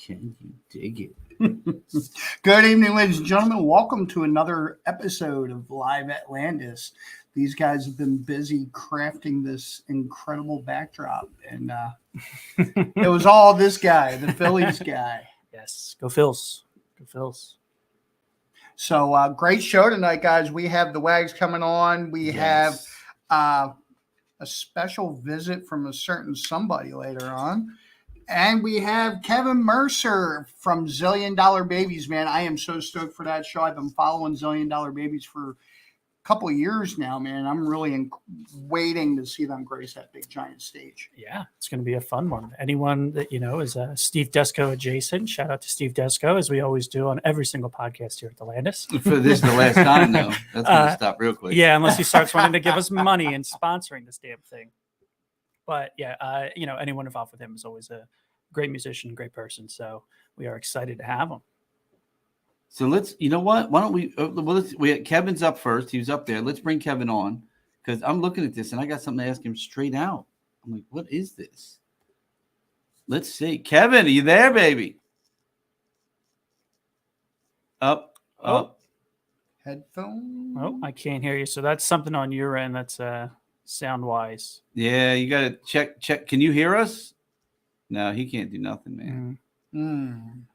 Can you dig it? Good evening, ladies and gentlemen. Welcome to another episode of Live at Landis. These guys have been busy crafting this incredible backdrop, and it was all this guy, the Phillies guy. Yes, go Phils. Go Phils. So great show tonight, guys. We have the Wags coming on. We have a special visit from a certain somebody later on. And we have Kevin Mercer from Zillion Babies, man. I am so stoked for that show. I've been following Zillion Babies for a couple of years now, man. I'm really waiting to see them grace that big giant stage. Yeah, it's going to be a fun one. Anyone that you know is Steve Desco adjacent, shout out to Steve Desco, as we always do on every single podcast here at the Landis. For this is the last time, though. That's going to stop real quick. Yeah, unless he starts wanting to give us money and sponsoring this damn thing. But yeah, anyone involved with him is always a great musician, great person. So we are excited to have him. So let's, you know what? Why don't we Kevin's up first. He was up there. Let's bring Kevin on because I'm looking at this and I got something to ask him straight out. I'm like, what is this? Let's see. Kevin, are you there, baby? Up. Headphone. Oh, I can't hear you. So that's something on your end that's sound wise. Yeah, you got to check. Can you hear us? No, he can't do nothing, man.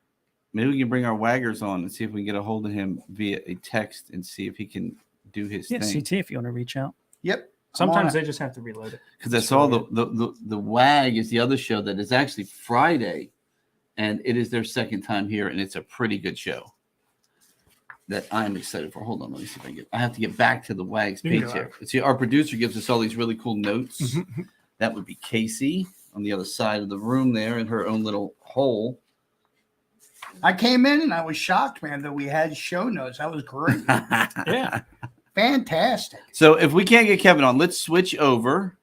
Maybe we can bring our waggers on and see if we can get a hold of him via a text and see if he can do his thing. CT, if you want to reach out. Yep. Sometimes they just have to reload it. Because I saw the WAG is the other show that is actually Friday, and it is their second time here, and it's a pretty good show that I'm excited for. Hold on, let me see if I have to get back to the WAG's page here. See, our producer gives us all these really cool notes. That would be Casey on the other side of the room there in her own little hole. I came in and I was shocked, man, that we had show notes. That was great. Yeah. Fantastic. So if we can't get Kevin on, let's switch over.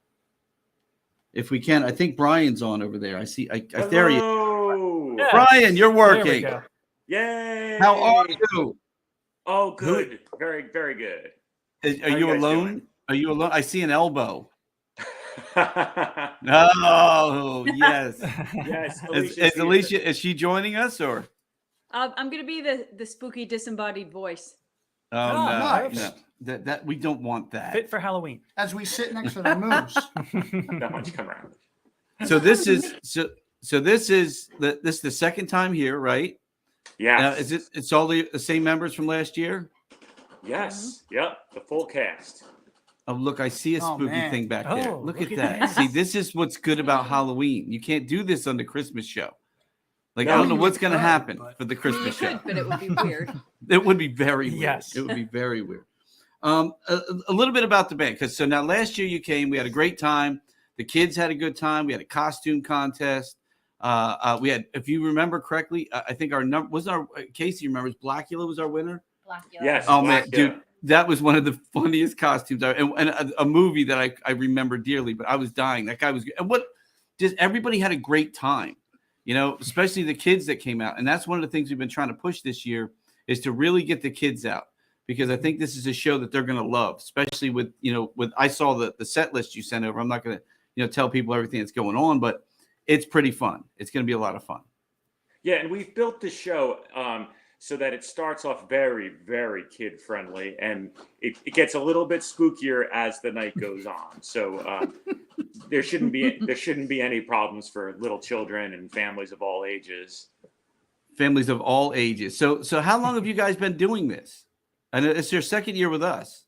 If we can, I think Brian's on over there. I see. There he is. Yes. Brian, you're working. Yay! How are you? Oh, good. Very, very good. Are you alone? Doing? Are you alone? I see an elbow. Oh, yes. Yes. Is Alicia, is she joining us or? I'm going to be the spooky disembodied voice. Oh, no, nice. no. That we don't want that. Fit for Halloween. As we sit next to the moose. Not much come around. So this is this is the second time here, right? Yeah. It's all the same members from last year? Yes. Yep. The full cast. Oh, look, I see a spooky thing back there. Oh, Look at that. See, this is what's good about Halloween. You can't do this on the Christmas show. Like, I don't know what's going to happen for the Christmas show. But it would be weird. It would be very weird. Yes. It would be very weird. A little bit about the band. So now last year you came. We had a great time. The kids had a good time. We had a costume contest. We had, if you remember correctly, I think our number was Casey remembers Blackula was our winner. Blackula. Yes. Oh, man, dude. That was one of the funniest costumes, and a movie that I remember dearly. But I was dying. That guy was good. And everybody had a great time, especially the kids that came out. And that's one of the things we've been trying to push this year is to really get the kids out because I think this is a show that they're going to love, especially with I saw the set list you sent over. I'm not going to tell people everything that's going on, but it's pretty fun. It's going to be a lot of fun. Yeah, and we've built the show so that it starts off very, very kid friendly, and it gets a little bit spookier as the night goes on. So there shouldn't be any problems for little children and families of all ages. Families of all ages. So how long have you guys been doing this? And it's your second year with us.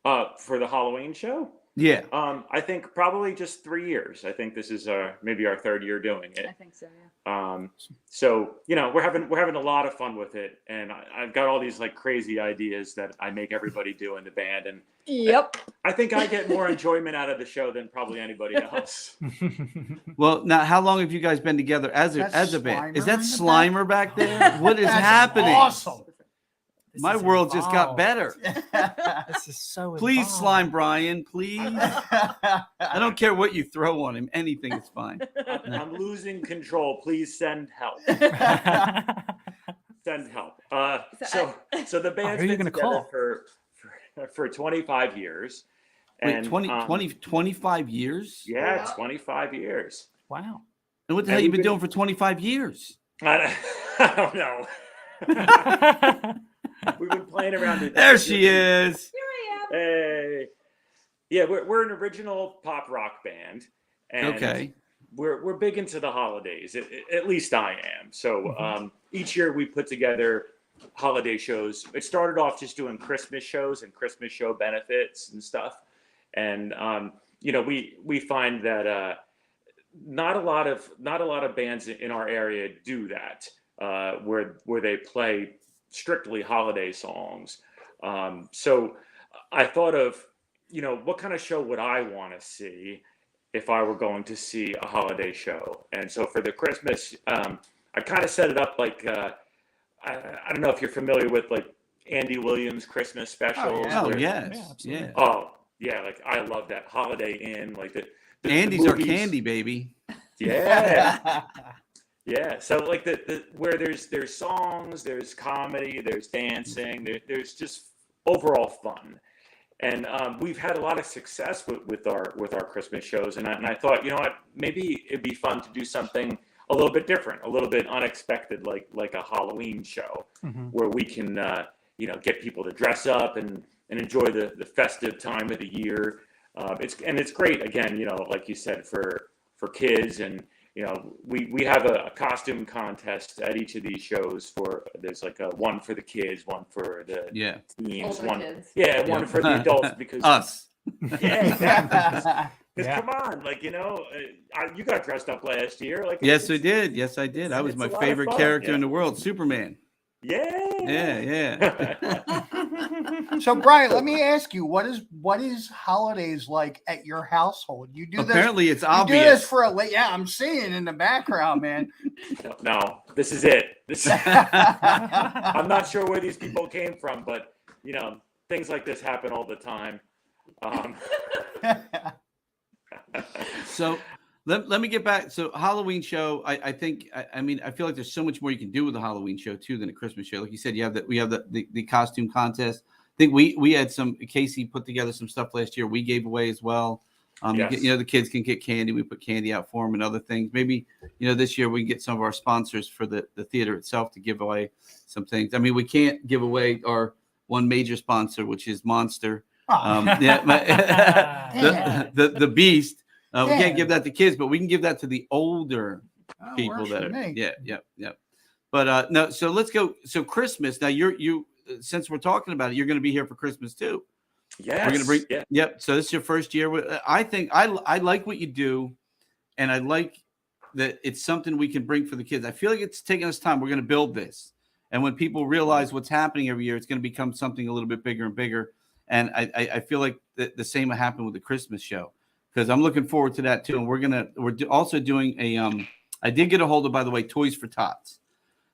For the Halloween show? Yeah. I think probably just 3 years. I think this is maybe our third year doing it. I think so, yeah. So we're having a lot of fun with it, and I've got all these like crazy ideas that I make everybody do in the band, and Yep. I think I get more enjoyment out of the show than probably anybody else. Well, now how long have you guys been together as a band? Is that Slimer back there? What is happening? Awesome. My world just got better. This is so Please, involved. Slime Brian, please. I don't care what you throw on him. Anything is fine. I'm losing control. Please send help. Send help. So the band's who are you been gonna together call? for 25 years. Wait, And, 25 years? Yeah, 25 years. Wow. And what the hell you been doing for 25 years? I don't know. We've been playing around with There she is. Here I am. Hey. Yeah, we're an original pop rock band. And Okay. we're big into the holidays. At least I am. So each year we put together holiday shows. It started off just doing Christmas shows and Christmas show benefits and stuff. And we find that not a lot of bands in our area do that, where they play strictly holiday songs. So I thought of, what kind of show would I want to see if I were going to see a holiday show? And so for the Christmas, I kind of set it up like, I don't know if you're familiar with like Andy Williams Christmas specials. Oh, where- yes. absolutely. Yeah. Oh, yeah. Like I love that Holiday Inn, like the Andy's our movies. candy, baby. Yeah. Yeah. So like the where there's songs, there's comedy, there's dancing, there's just overall fun. And we've had a lot of success with our Christmas shows, and I thought, what, maybe it'd be fun to do something a little bit different, a little bit unexpected, like a Halloween show, where we can get people to dress up and enjoy the festive time of the year. It's great, again, like you said, for kids, and we have a costume contest at each of these shows. There's like one for the kids, one for the teens, Older one kids. one for the adults, because Us. yeah, exactly. Because Yeah. come on, like you got dressed up last year, like Yes, I did. Yes, I did. I was it's my a lot of favorite fun, character yeah. in the world, Superman. Yeah, Yeah. So Brian, let me ask you, what is holidays like at your household? You do this. Apparently, it's You do obvious. this for a late. Yeah, I'm seeing in the background, man. no, this is it. I'm not sure where these people came from, but things like this happen all the time. So let me get back. So Halloween show, I think, I feel like there's so much more you can do with a Halloween show too than a Christmas show. Like you said, we have the costume contest. I think we had Casey put together some stuff last year. We gave away as well. Yes. The kids can get candy. We put candy out for them and other things. Maybe, this year we can get some of our sponsors for the theater itself to give away some things. I mean, we can't give away our one major sponsor, which is Monster. The Beast. We can't give that to kids, but we can give that to the older people that are. Yeah. But no, so let's go. So Christmas. Now you since we're talking about it, you're going to be here for Christmas too. Yes. We're going to bring. Yeah. Yep. So this is your first year. I think I like what you do, and I like that it's something we can bring for the kids. I feel like it's taking us time. We're going to build this, and when people realize what's happening every year, it's going to become something a little bit bigger and bigger. And I feel like the same will happen with the Christmas show, because I'm looking forward to that too. And we're also doing a I did get a hold of, by the way, Toys for Tots.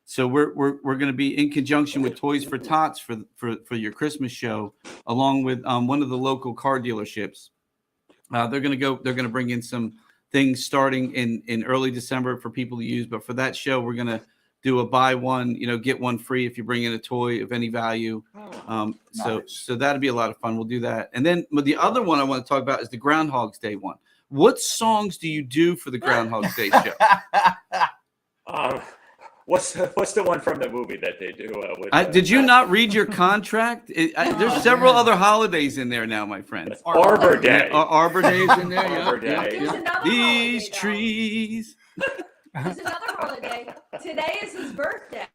So we're going to be in conjunction with Toys for Tots for your Christmas show, along with one of the local car dealerships. They're going to bring in some things starting in early December for people to use. But for that show, we're going to do a buy one, get one free if you bring in a toy of any value. Nice. So that'll be a lot of fun. We'll do that. And then the other one I want to talk about is the Groundhog's Day one. What songs do you do for the Groundhog's Day show? What's the one from the movie that they do? Did you not read your contract? There's several other holidays in there now, my friend. Arbor Day. Arbor Day's in there. Arbor Yeah. Day. There's another These holiday, though. trees. There's another holiday. Today is his birthday.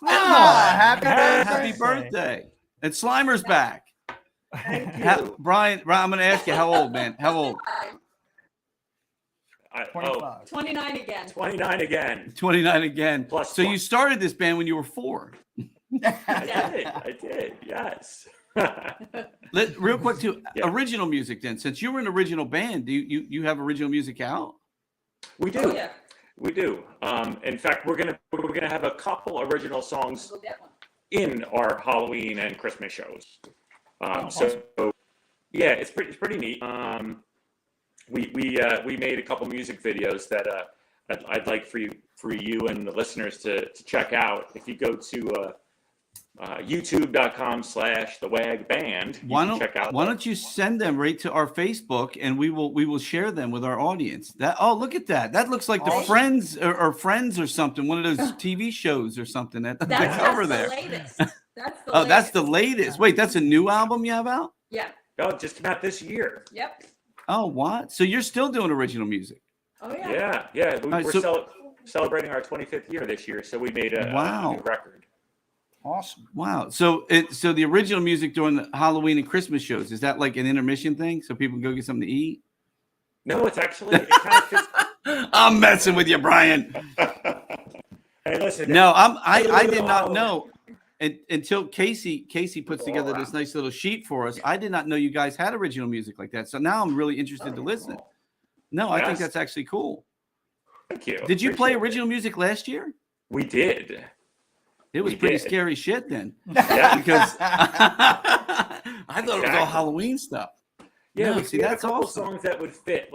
Happy Happy birthday. birthday. And Slimer's back. Thank you. Brian, I'm going to ask you, how old, man? How old? 25. 29 again. 29 again. 29 again. Plus So one. you started this band when you were 4. I did. Yes. Real quick, too. Yeah. Original music, then. Since you were an original band, do you have original music out? We do. Oh, yeah. We do. In fact, we're gonna have a couple original songs Go get one. in our Halloween and Christmas shows. So yeah, it's pretty neat. We made a couple music videos that I'd like for you and the listeners to check out. If you go to YouTube.com/thewagband. Why don't you send them right to our Facebook, and we will share them with our audience. Look at that. That looks like the Awesome. Friends or Friends or something, one of those TV shows or something. That the That's cover just there. the latest. That's the Oh, latest. that's the latest. Wait, that's a new album you have out? Yeah. Oh, it just came out this year. Yep. Oh, what? So you're still doing original music? Oh yeah. Yeah. right, We're celebrating our 25th year this year, so we made a new record. Awesome. Wow. So the original music during the Halloween and Christmas shows, is that like an intermission thing so people can go get something to eat? No, it's actually it kind of fits. I'm messing with you, Brian. Hey, listen. No, I did not know until Casey puts together this nice little sheet for us. I did not know you guys had original music like that. So now I'm really interested to listen. No, I think Yes. that's actually cool. Thank you. Did you play Appreciate it. original music last year? We did. It was We pretty did. scary shit then. Yeah. Because I thought it was all Exactly. Halloween stuff. Yeah, No, we see, had that's a couple awesome. songs that would fit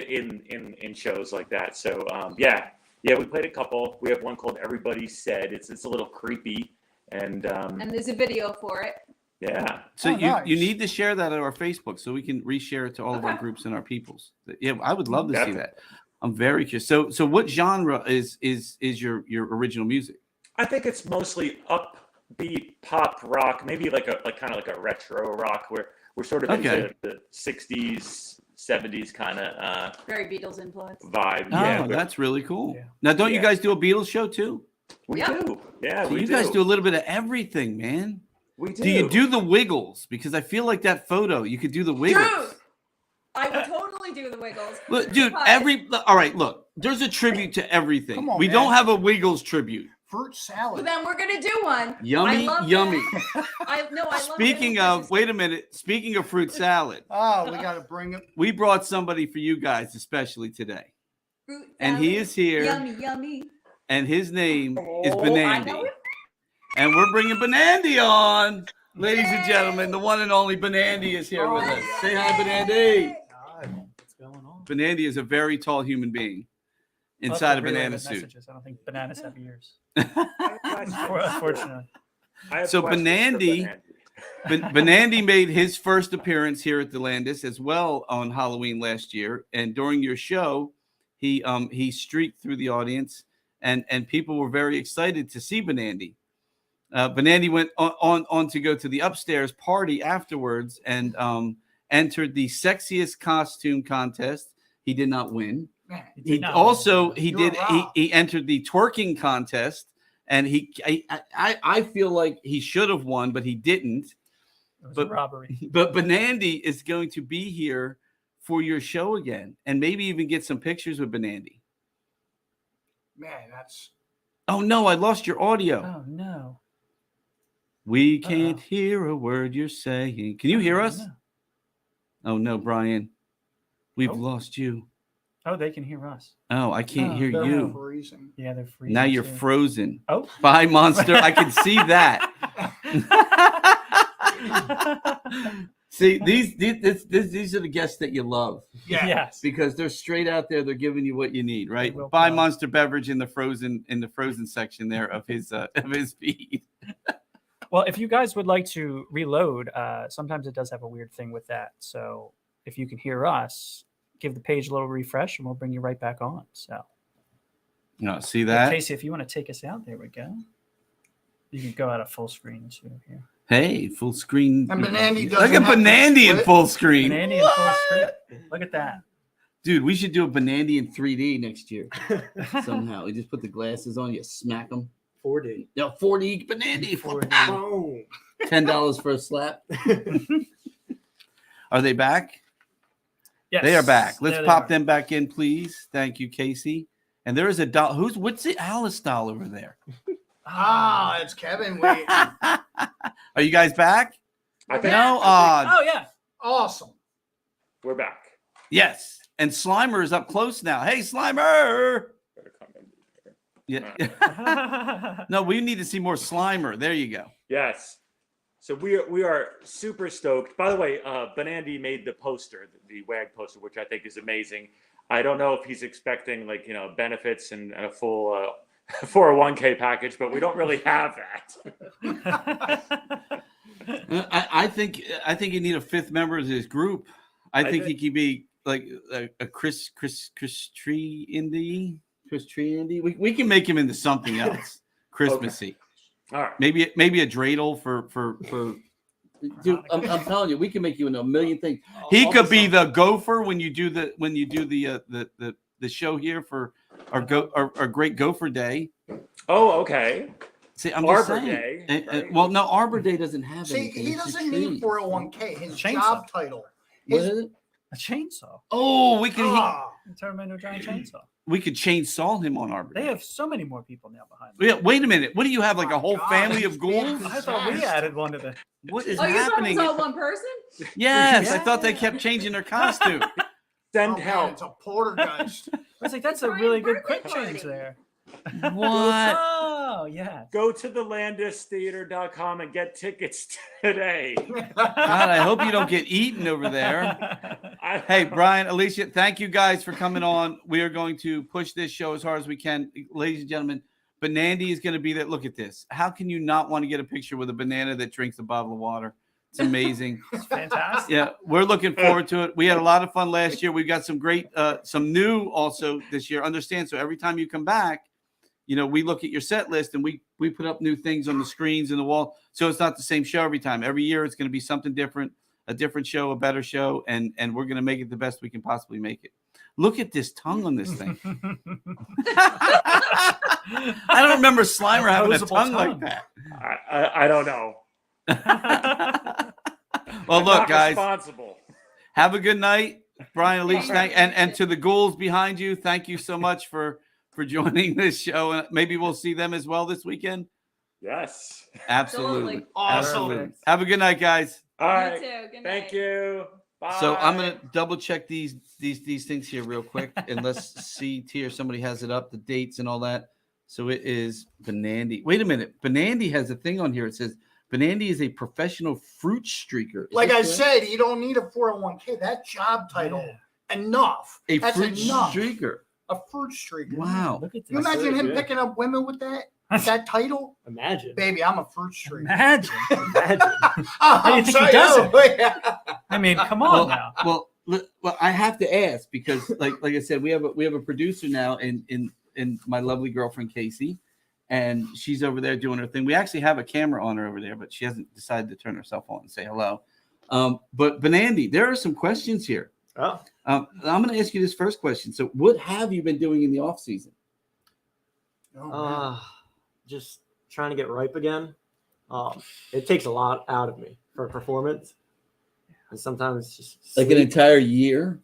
in shows like that. So yeah, we played a couple. We have one called "Everybody Said." It's a little creepy, and And there's a video for it. yeah. So Oh, you nice. need to share that on our Facebook so we can reshare it to all of our Okay. groups and our peoples. Yeah, I would love to see Definitely. that. I'm very curious. So what genre is your original music? I think it's mostly upbeat pop rock, maybe like kind of like a retro rock, where we're sort of Okay. into the '60s, '70s kind of Very Beatles influence. vibe. Oh, Yeah, that's really cool. Yeah. Now, don't you Yeah. guys do a Beatles show too? we Yeah. do. Yeah, So we you guys do a little bit of everything, man. We do. Do you do the Wiggles? Because I feel like that photo, you could do the Wiggles. Dude, I would totally do the Wiggles. Look, dude, But- all right, look, there's a tribute to everything. Come on, We man. don't have a Wiggles tribute. Fruit Well, salad. then we're gonna do one. Yummy, I love yummy. that. I love Speaking Wiggles. of, wait a minute. Speaking of fruit salad, Oh, we got to bring it. we brought somebody for you guys, especially today. Fruit And he salad. is here, Yummy, yummy. and his name is Oh, I Benandy. know it. And we're bringing Benandy on. Ladies and gentlemen, the one and only Benandy is here with us. Say hi, Benandy. What's going on? Benandy is a very tall human being I'll have inside to a relay banana the suit. messages. I don't think bananas have ears. Unfortunately. Unfortunately. So Benandy Benandy made his first appearance here at the Landis as well on Halloween last year, and during your show, he streaked through the audience, and people were very excited to see Benandy. Benandy went on to go to the upstairs party afterwards and entered the sexiest costume contest. He did not win. Man, He No. also he You were did robbed. he entered the twerking contest, and I feel like he should have won, but he didn't. It was But- a robbery. But Benandy is going to be here for your show again, and maybe even get some pictures with Benandy. man, that's Oh no, I lost your audio. Oh no. We can't Uh-oh. hear a word you're saying. Can you hear us? No. Oh no, Brian. We've Oh. lost you. Oh, they can hear us. Oh, I can't Oh, hear no. you. freezing. Yeah, they're free. Now you're frozen. Oh. Bye, monster. I can see that. See, these are the guests that you love Yeah. Yes. because they're straight out there. They're giving you what you need, right? will Buy come. Monster Beverage in the frozen section there of his feed. Well, if you guys would like to reload, sometimes it does have a weird thing with that. So if you can hear us, give the page a little refresh and we'll bring you right back on. So, No, see that? Casey, if you want to take us out, there we go. You can go out of full screen too here. Hey, full screen. And Benandy Look doesn't at have to Benandy in split. full screen. Benandy in full screen. Look at that. Dude, we should do a Benandy in 3D next year somehow. We just put the glasses on, you smack them. 4D. No, 4D Benandy. 4D. Boom. $10 for a slap. Are they back? Yes, They are back. Let's there they pop are. them back in, please. Thank you, Casey. And there is a doll. What's the Alice doll over there? Ah, it's Kevin. Wait, Are you guys back? I think No. Oh yeah. awesome. we're back. Yes. And Slimer is up close now. Hey, Slimer. Better come in here. Yeah. No, we need to see more Slimer. There you go. Yes. So we are super stoked. By the way, Benandy made the poster, the WAG poster, which I think is amazing. I don't know if he's expecting benefits and a full 401k package, but we don't really have that. I think you need a fifth member of this group. I think he could be like a Chris Tree Indy. We can make him into something else Christmassy. All right. Maybe a dreidel for. Dude, I'm telling you, we can make you into a million things. He could be the gopher when you do the show here for our great Gopher Day. Oh, okay. See, I'm Arbor just saying. Day, right. Well, no, Arbor Day doesn't have See, anything. he It's just doesn't need trees. 401k. His Chainsaw. job title. What His, is it? A chainsaw. Oh, we could Turn him into a giant chainsaw. we could chainsaw him on Arbor They Day. have so many more people now behind them. Yeah, wait a minute. What do you have? Like My a whole God, family of he's being ghouls? I thought we added one to the. What is Oh, you thought it happening? was all one person? Yes, I Yeah. thought they kept changing their costume. Send oh, man, help. it's a poltergeist. I was like, that's a Brian really good birthday quick change party. there. What? Oh, yeah. Go to the landistheater.com and get tickets today. God, I hope you don't get eaten over there. Hey, Brian, Alicia, thank you guys for coming on. We are going to push this show as hard as we can. Ladies and gentlemen, Banandy is going to be there. Look at this. How can you not want to get a picture with a banana that drinks a bottle of water? It's amazing. It's fantastic. Yeah, we're looking forward to it. We had a lot of fun last year. We've got some great, some new also this year. Understand? So every time you come back, you know, we look at your set list and we put up new things on the screens and the wall. So it's not the same show every time. Every year it's going to be something different, a different show, a better show, and we're going to make it the best we can possibly make it. Look at this tongue on this thing. I don't remember Slimer having a Opposable tongue like tongue. that. I don't know. Well, I'm look, not guys, responsible. have a good night. Brian, Elise, and to the ghouls behind you, thank you so much for joining this show. And maybe we'll see them as well this weekend. Yes. Absolutely. Absolutely. Absolutely. Have a good night, guys. All You right. too. Good Thank night. you. Bye. So I'm gonna double check these things here real quick, and let's see here. Somebody has it up, the dates and all that. So it is Banandy. Wait a minute. Banandy has a thing on here. It says Banandy is a professional fruit streaker. Is Like that I correct? said, you don't need a 401k. That job title, enough. A That's fruit enough. streaker. A fruit streaker. Wow. Look at You this. imagine him Yeah. picking up women with that title? Imagine. Baby, I'm a fruit streaker. Imagine. Imagine. Oh, do you I'm think he sorry. does Oh, yeah. I mean, come on now. Well, I have to ask because, like I said, we have a producer now in my lovely girlfriend Casey, and she's over there doing her thing. We actually have a camera on her over there, but she hasn't decided to turn herself on and say hello. But Banandy, there are some questions here. Oh, I'm going to ask you this first question. So, what have you been doing in the off season? Oh, man. just trying to get ripe again. It takes a lot out of me for a performance, and sometimes just Like an entire year?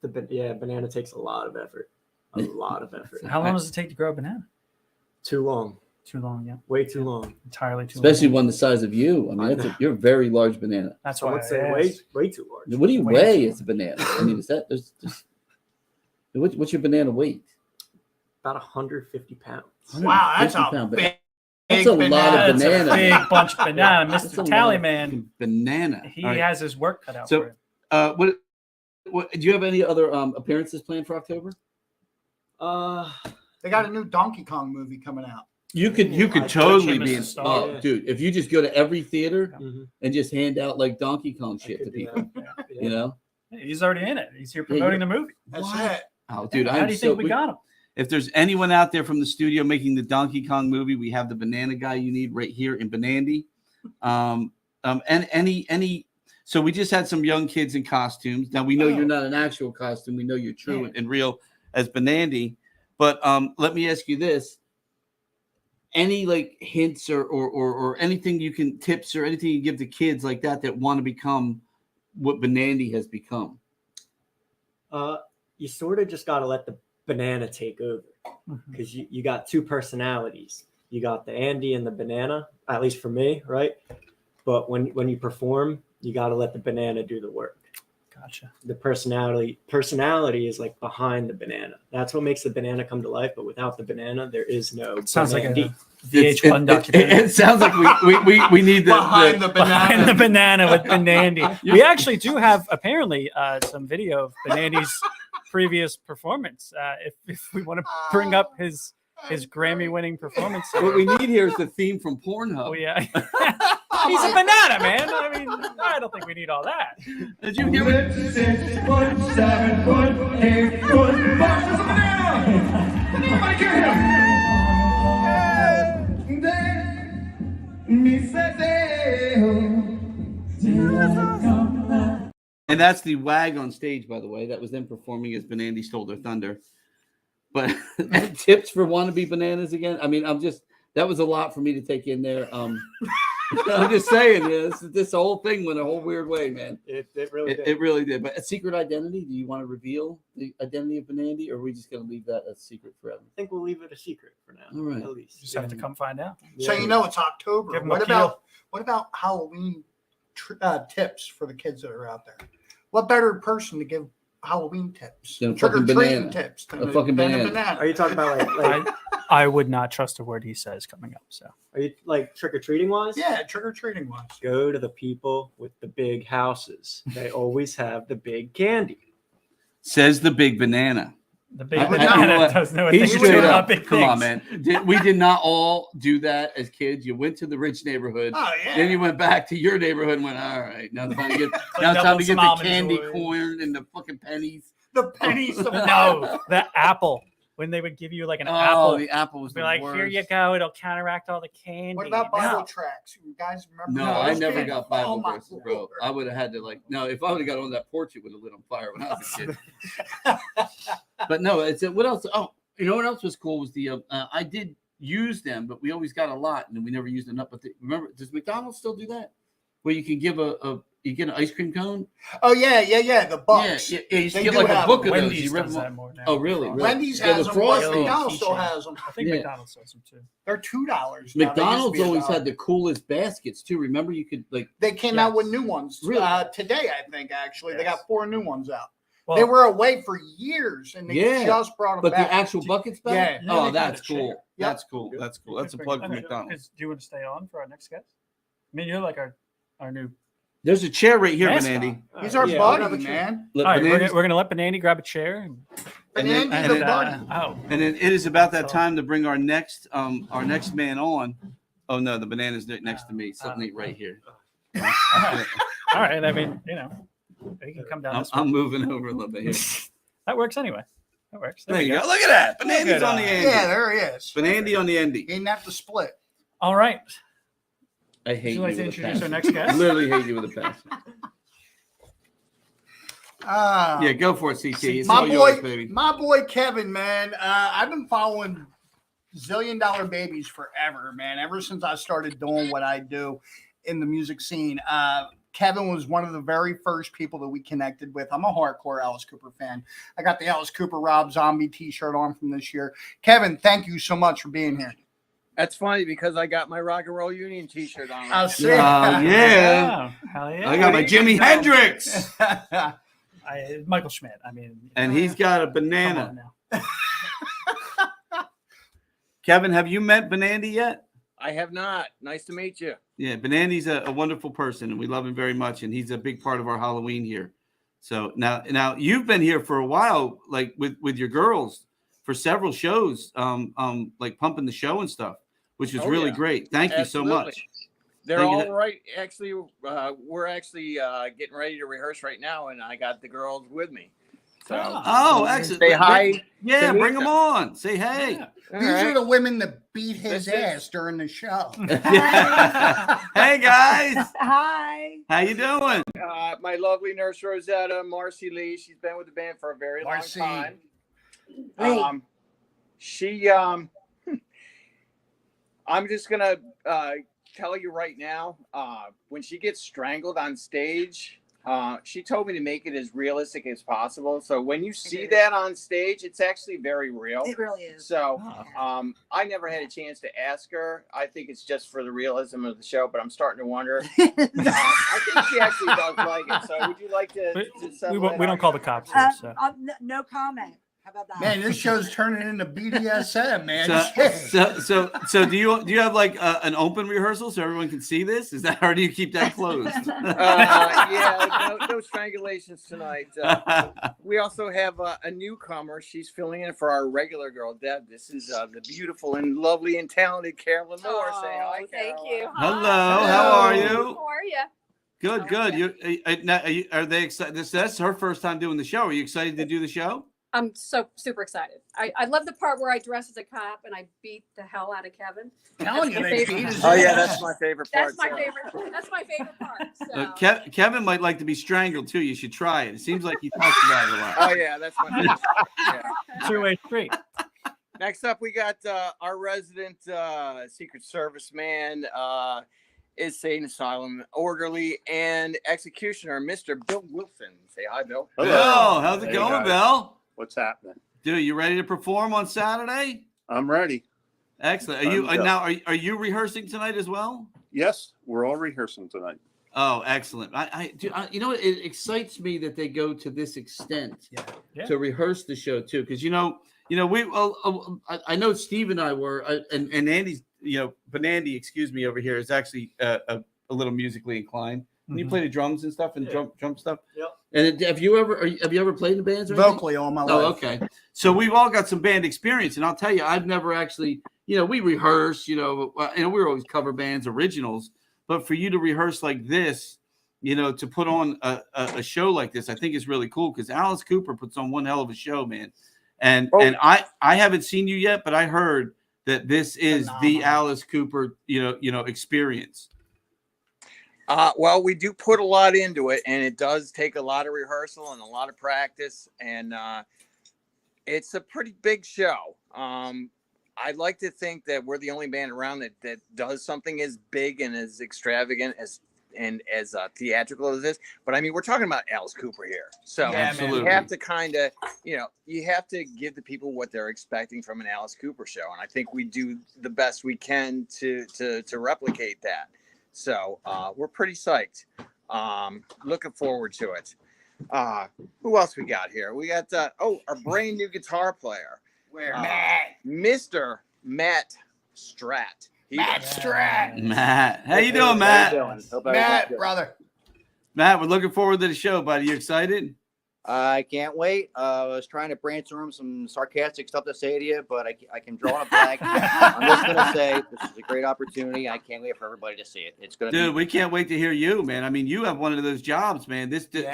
banana takes a lot of effort. A lot of effort. How long does it take to grow a banana? Too long. Too long, yeah. Way too long. Entirely too Especially long. one the size of you. I mean, you're a very large banana. That's I why would I say asked. way too large. What do you Way weigh too as a banana? I mean, is that there's just what's your banana weight? About 150 pounds. Wow, that's 150 a pound big, That's a lot of That's banana. a big bunch of banana. That's Mr. a lot Tally of Man, fucking banana. he All right. has his work cut out So- for it. What do you have any other appearances planned for October? They got a new Donkey Kong movie coming out. You could I totally took be him in. as a star. Oh, dude, if you just go to every theater Mhm. and just hand out like Donkey Kong I shit could to do people, that. you know? He's already in it. He's here Yeah, promoting the movie. That's What? it. Oh, dude, How I'm do you so. think we got him? If there's anyone out there from the studio making the Donkey Kong movie, we have the banana guy you need right here in Banandy. And any. So we just had some young kids in costumes. Now we know you're not an actual costume. We know you're true and real as Banandy. But let me ask you this: any like hints or anything you can tips or anything you give to kids like that want to become what Banandy has become? You sort of just got to let the banana take over Mm-hmm. because you got two personalities. You got the Andy and the banana, at least for me, right? But when you perform, you got to let the banana do the work. Gotcha. The personality is like behind the banana. That's what makes the banana come to life. But without the banana, there is no Sounds like Banandy. a VH1 documentary. It sounds like we need Behind the Behind the banana. banana with Banandy. We actually do have apparently some video of Banandy's previous performance. If we want to bring up his his Grammy-winning performance. What we need here is the theme from Pornhub. Oh yeah, he's a banana, man. I mean, I don't think we need all that. Did you hear it? 6 foot, 7 foot, 8 foot, box is a banana! Anybody get him? And that's the wag on stage, by the way. That was them performing as Banandy Stole Their Thunder. But tips for wannabe bananas again. I mean, that was a lot for me to take in there. I'm just saying, this whole thing went a whole weird way, man. It really did. It really did. But a secret identity, do you want to reveal the identity of Banandy, or are we just going to leave that a secret forever? I think we'll leave it a secret for now. All right. At least. Just have to come find out. So you know it's October. Give 'em What a about Halloween tips for the kids that are out there? What better person to give Halloween tips? Than a Trick or fucking treating banana. tips. A fucking banana. Are you talking about like I would not trust a word he says coming up. So are you like trick or treating wise? Yeah, trick or treating ones. Go to the people with the big houses. They always have the big candy. Says the big banana. the big I- you know banana what? does know a He thing or two straight about up. big Come on, things. man. We did not all do that as kids. You went to the rich neighborhood. Oh yeah. Then you went back to your neighborhood and went, all right, now it's time to get, Cleaned up the some almond candy joy. corn and the fucking pennies. the pennies. The No, the apple. When they would give you like an Oh, apple, the apple was be the like, worst. here you go. It'll counteract all the candy. What about Bible No. tracks? You guys remember? No, I those? never got Bible Oh, my verses, bro. Lord. I would have had to if I would have got on that porch, it would have lit on fire when I was a kid. But no, it's what else? Oh, you know what else was cool was the I did use them, but we always got a lot and we never used enough. But remember, does McDonald's still do that? Where you can give you get an ice cream cone? Oh yeah. The bucks. Yeah, you used to They get do like a have book of them. those. Wendy's You rip does them that off. more now. Oh, really? Really? Wendy's Yeah, has the them. but frosting. McDonald's still has them. I think Yeah. McDonald's sells them too. They're $2. McDonald's always had the coolest baskets too. Remember, you could They came out with Yes. new ones Really? today. I think actually they Yes. got 4 new ones out. Well, They were away for years, and they Yeah, just brought them but back. the actual buckets back? Yeah. Yeah, Oh, they that's kinda cool. share. That's cool. That's cool. That's a plug for McDonald's. Do you want to stay on for our next guest? I mean, you're like our new. There's a chair right here, Mascot. Benandy. He's our Yeah, buddy, whatever. man. Look, All right, Benandy's- we're gonna let Banandy grab a chair. And then- Banandy's and a then- buddy. oh, And then it is about that time to bring our next man on. Oh no, the banana's next to me. Something right here. all right. I mean, you can come down this way. I'm moving over a little bit here. That works anyway. That works. There we you go. Look at that. Banana's at on the us. end. Yeah, there he is. Banandy on the endy. He didn't have to split. All right. I Would hate you like you to with a introduce our passion. next guest? Literally hate you with a passion. Yeah, go for it, CT. It's all yours, baby. My boy Kevin, man. I've been following Zillion Dollar Babies forever, man. Ever since I started doing what I do in the music scene. Kevin was one of the very first people that we connected with. I'm a hardcore Alice Cooper fan. I got the Alice Cooper Rob Zombie t-shirt on from this year. Kevin, thank you so much for being here. That's funny because I got my Rock and Roll Union T-shirt on. I'll see. Yeah. Oh, hell yeah. I got my Jimi Hendrix. Michael Schmidt. I mean, And he's got a come banana. on now. Kevin, have you met Banandy yet? I have not. Nice to meet you. Yeah, Banandy's a wonderful person, and we love him very much, and he's a big part of our Halloween here. So now you've been here for a while, like with your girls for several shows, like pumping the show and stuff, which was Oh, really yeah. great. Thank you so Absolutely. much. They're Thank you. all right. Actually, we're actually getting ready to rehearse right now, and I got the girls with me. So Oh, excellent. say hi. Yeah, to bring them Lisa. on. Say hey. Yeah. All These right. are the women that beat his This is- ass during the show. Hey guys, Hi. how you doing? My lovely nurse Rosetta, Marcy Lee. She's been with the band for a very Marcy. long time. Great. She I'm just gonna tell you right now, when she gets strangled on stage, she told me to make it as realistic as possible. So when you see that on stage, it's actually very real. It really is. So Oh. I never had a chance to ask her. I think it's just for the realism of the show, but I'm starting to wonder. I think she actually does like it. So would you like to? We, settle we that don't out? call the cops here, so. No comment. How about that? Man, this show's turning into BDSM, man. So do you have like an open rehearsal so everyone can see this? Is that, or do you keep that closed? Yeah, no strangulations tonight. We also have a newcomer. She's filling in for our regular girl, Deb. This is the beautiful and lovely and talented Carolyn Moore. Say hi, Thank Caroline. you. Hello, how are you? How are you? Good, good. Are they excited? That's her first time doing the show. Are you excited to do the show? I'm so super excited. I love the part where I dress as a cop and I beat the hell out of Kevin. Telling you, my they favorite. beat his Oh yeah, ass. that's my favorite part. That's my too. favorite. That's my favorite part. So. Kevin might like to be strangled too. You should try it. It seems like he talks about it a lot. Oh yeah, that's my favorite. Yeah. Two-way street. Next up, we got our resident Secret Service man, insane asylum orderly and executioner, Mr. Bill Wilson. Say hi, Bill. Hello, how's it Hey, going, guys. Bill? What's happening? Dude, you ready to perform on Saturday? I'm ready. Excellent. Are you are you rehearsing tonight as well? Yes, we're all rehearsing tonight. Oh, excellent. You know, it excites me that they go to this extent Yeah. to rehearse the show too. Because, I know Steve and I were, and Andy's, but Andy, excuse me, over here is actually a little musically inclined. Can you play the drums and stuff and drum stuff? Yep. And have you ever played in bands or anything? Vocally all my life. Oh, okay. So we've all got some band experience, and I'll tell you, I've never actually, we rehearse, and we're always cover bands, originals. But for you to rehearse like this, to put on a show like this, I think is really cool because Alice Cooper puts on one hell of a show, man. And I haven't seen you yet, but I heard that this is the Alice Cooper, experience. Well, we do put a lot into it, and it does take a lot of rehearsal and a lot of practice, and it's a pretty big show. I'd like to think that we're the only band around that does something as big and as extravagant as theatrical as this. But I mean, we're talking about Alice Cooper here, so you have to kind of, you have to give the people what they're expecting from an Alice Cooper show, and I think we do the best we can to replicate that. So we're pretty psyched. Looking forward to it. Who else we got here? We got our brand new guitar player. Where? Mr. Matt Stratt. Matt, how you doing, Matt? Matt, brother. Matt, we're looking forward to the show, buddy. You excited? I can't wait. I was trying to brainstorm some sarcastic stuff to say to you, but I can draw a blank. I'm just going to say this is a great opportunity. I can't wait for everybody to see it. It's going to Dude, we can't wait to hear you, man. I mean, you have one of those jobs, man.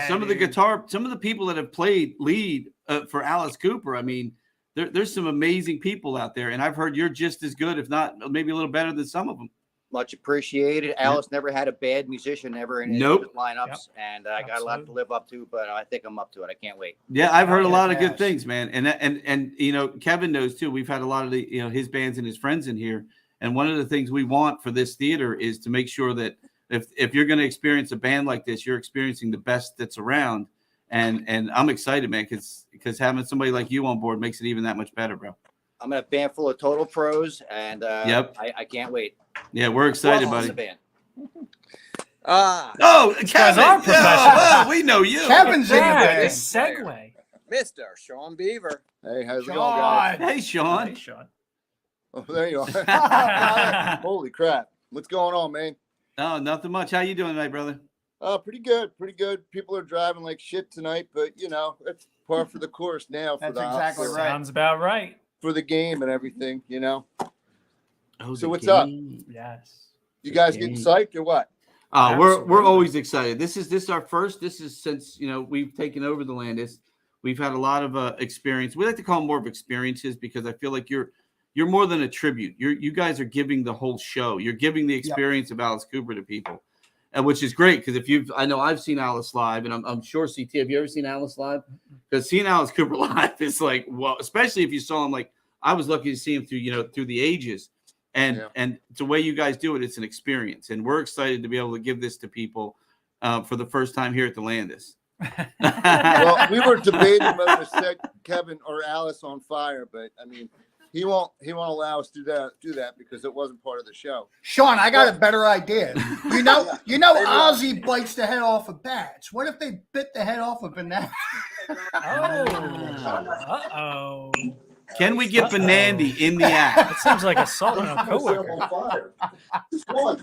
Some of the people that have played lead for Alice Cooper, I mean, there's some amazing people out there, and I've heard you're just as good, if not maybe a little better than some of them. much appreciated. Alice never had a bad musician ever in his lineups, and I got a lot to live up to, but I think I'm up to it. I can't wait. Yeah, I've heard a lot of good things, man. And Kevin knows too. We've had a lot of the his bands and his friends in here, and one of the things we want for this theater is to make sure that if you're going to experience a band like this, you're experiencing the best that's around. And I'm excited, man, because having somebody like you on board makes it even that much better, bro. I'm in a band full of total pros, and I can't wait. Yeah, we're excited, buddy. The band. Kevin, our professional. We know you. Kevin's in the band. Segue. Mr. Sean Beaver. Hey, how's it going, guys? Hey, Sean. Hey, Sean. Oh, there you are. Holy crap. What's going on, man? Oh, nothing much. How you doing tonight, brother? Pretty good. Pretty good. People are driving like shit tonight, but, it's par for the course now. That's exactly right. Sounds about right. For the game and everything, Oh, so what's up? Yes. You guys getting psyched or what? We're always excited. This is our first. This is since we've taken over the Landis. We've had a lot of experience. We like to call them more of experiences because I feel like you're more than a tribute. You guys are giving the whole show. You're giving the experience of Alice Cooper to people, and which is great because I know I've seen Alice live, and I'm sure CT. Have you ever seen Alice live? Because seeing Alice Cooper live is like, well, especially if you saw him like I was lucky to see him through the ages. And the way you guys do it, it's an experience, and we're excited to be able to give this to people for the first time here at the Landis. Well, we were debating whether to set Kevin or Alice on fire, but I mean, He won't allow us to do that because it wasn't part of the show. Sean, I got a better idea. You know, Ozzy bites the head off of bats. What if they bit the head off of banana? Uh-oh. Can we get Benandy in the act? It seems like assault on a coworker. Oh,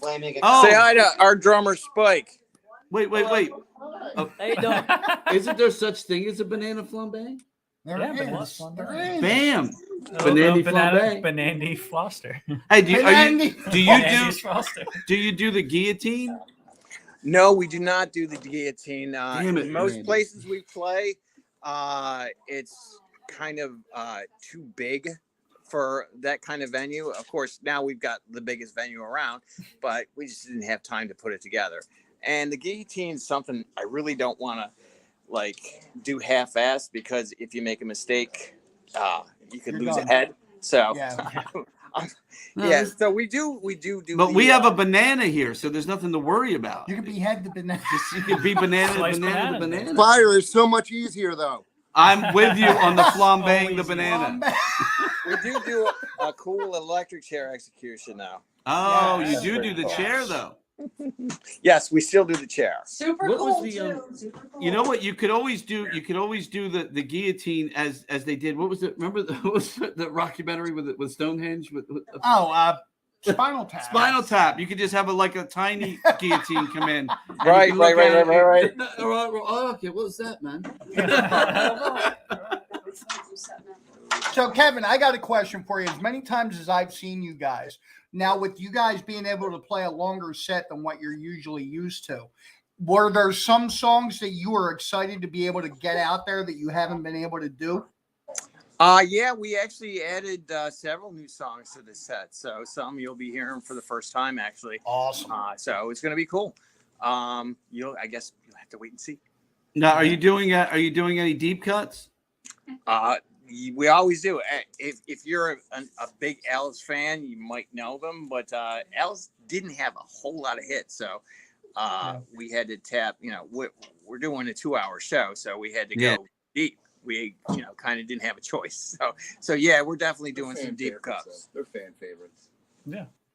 Say hi to our drummer Spike. wait. How you doing? Isn't there such thing as a banana flambe? There Yeah, it banana is. flambe. There it is. Bam. Banandy Flambe. Banandy Foster. Hey, do you Banandy's Foster. do the guillotine? No, we do not do the guillotine. Damn it, In most Randy. places we play, it's kind of too big for that kind of venue. Of course, now we've got the biggest venue around, but we just didn't have time to put it together. And the guillotine is something I really don't want to do half-assed, because if you make a mistake, you could You're lose done. a head. So Yeah. so we do. But we have a banana here, so there's nothing to worry about. You can behead the banana. You can be banana, Slice banana, banana. banana. Fire is so much easier though. I'm with you on the flambeing the Always banana. We do a cool electric chair execution now. Oh, Yeah, you do the chair though. Yes, we still do the chair. Super What was cool the, too. Super cool. You know what? You could always do the guillotine as they did. What was it? Remember what was the rockumentary with Stonehenge with Spinal Tap. Spinal Tap. You could just have a tiny guillotine come in. and you Right. can look at it. Right. Oh, okay, what was that, man? So, Kevin, I got a question for you. As many times as I've seen you guys, now with you guys being able to play a longer set than what you're usually used to, were there some songs that you were excited to be able to get out there that you haven't been able to do? Yeah, we actually added several new songs to this set. So some you'll be hearing for the first time, actually. Awesome. So it's going to be cool. I guess you'll have to wait and see. Now, are you doing any deep cuts? We always do. If you're a big Alice fan, you might know them, but Alice didn't have a whole lot of hits, so we had to tap. We're doing a 2-hour show, so we had to go deep. We kind of didn't have a choice. So yeah, we're definitely doing some deep cuts. They're fan favorites.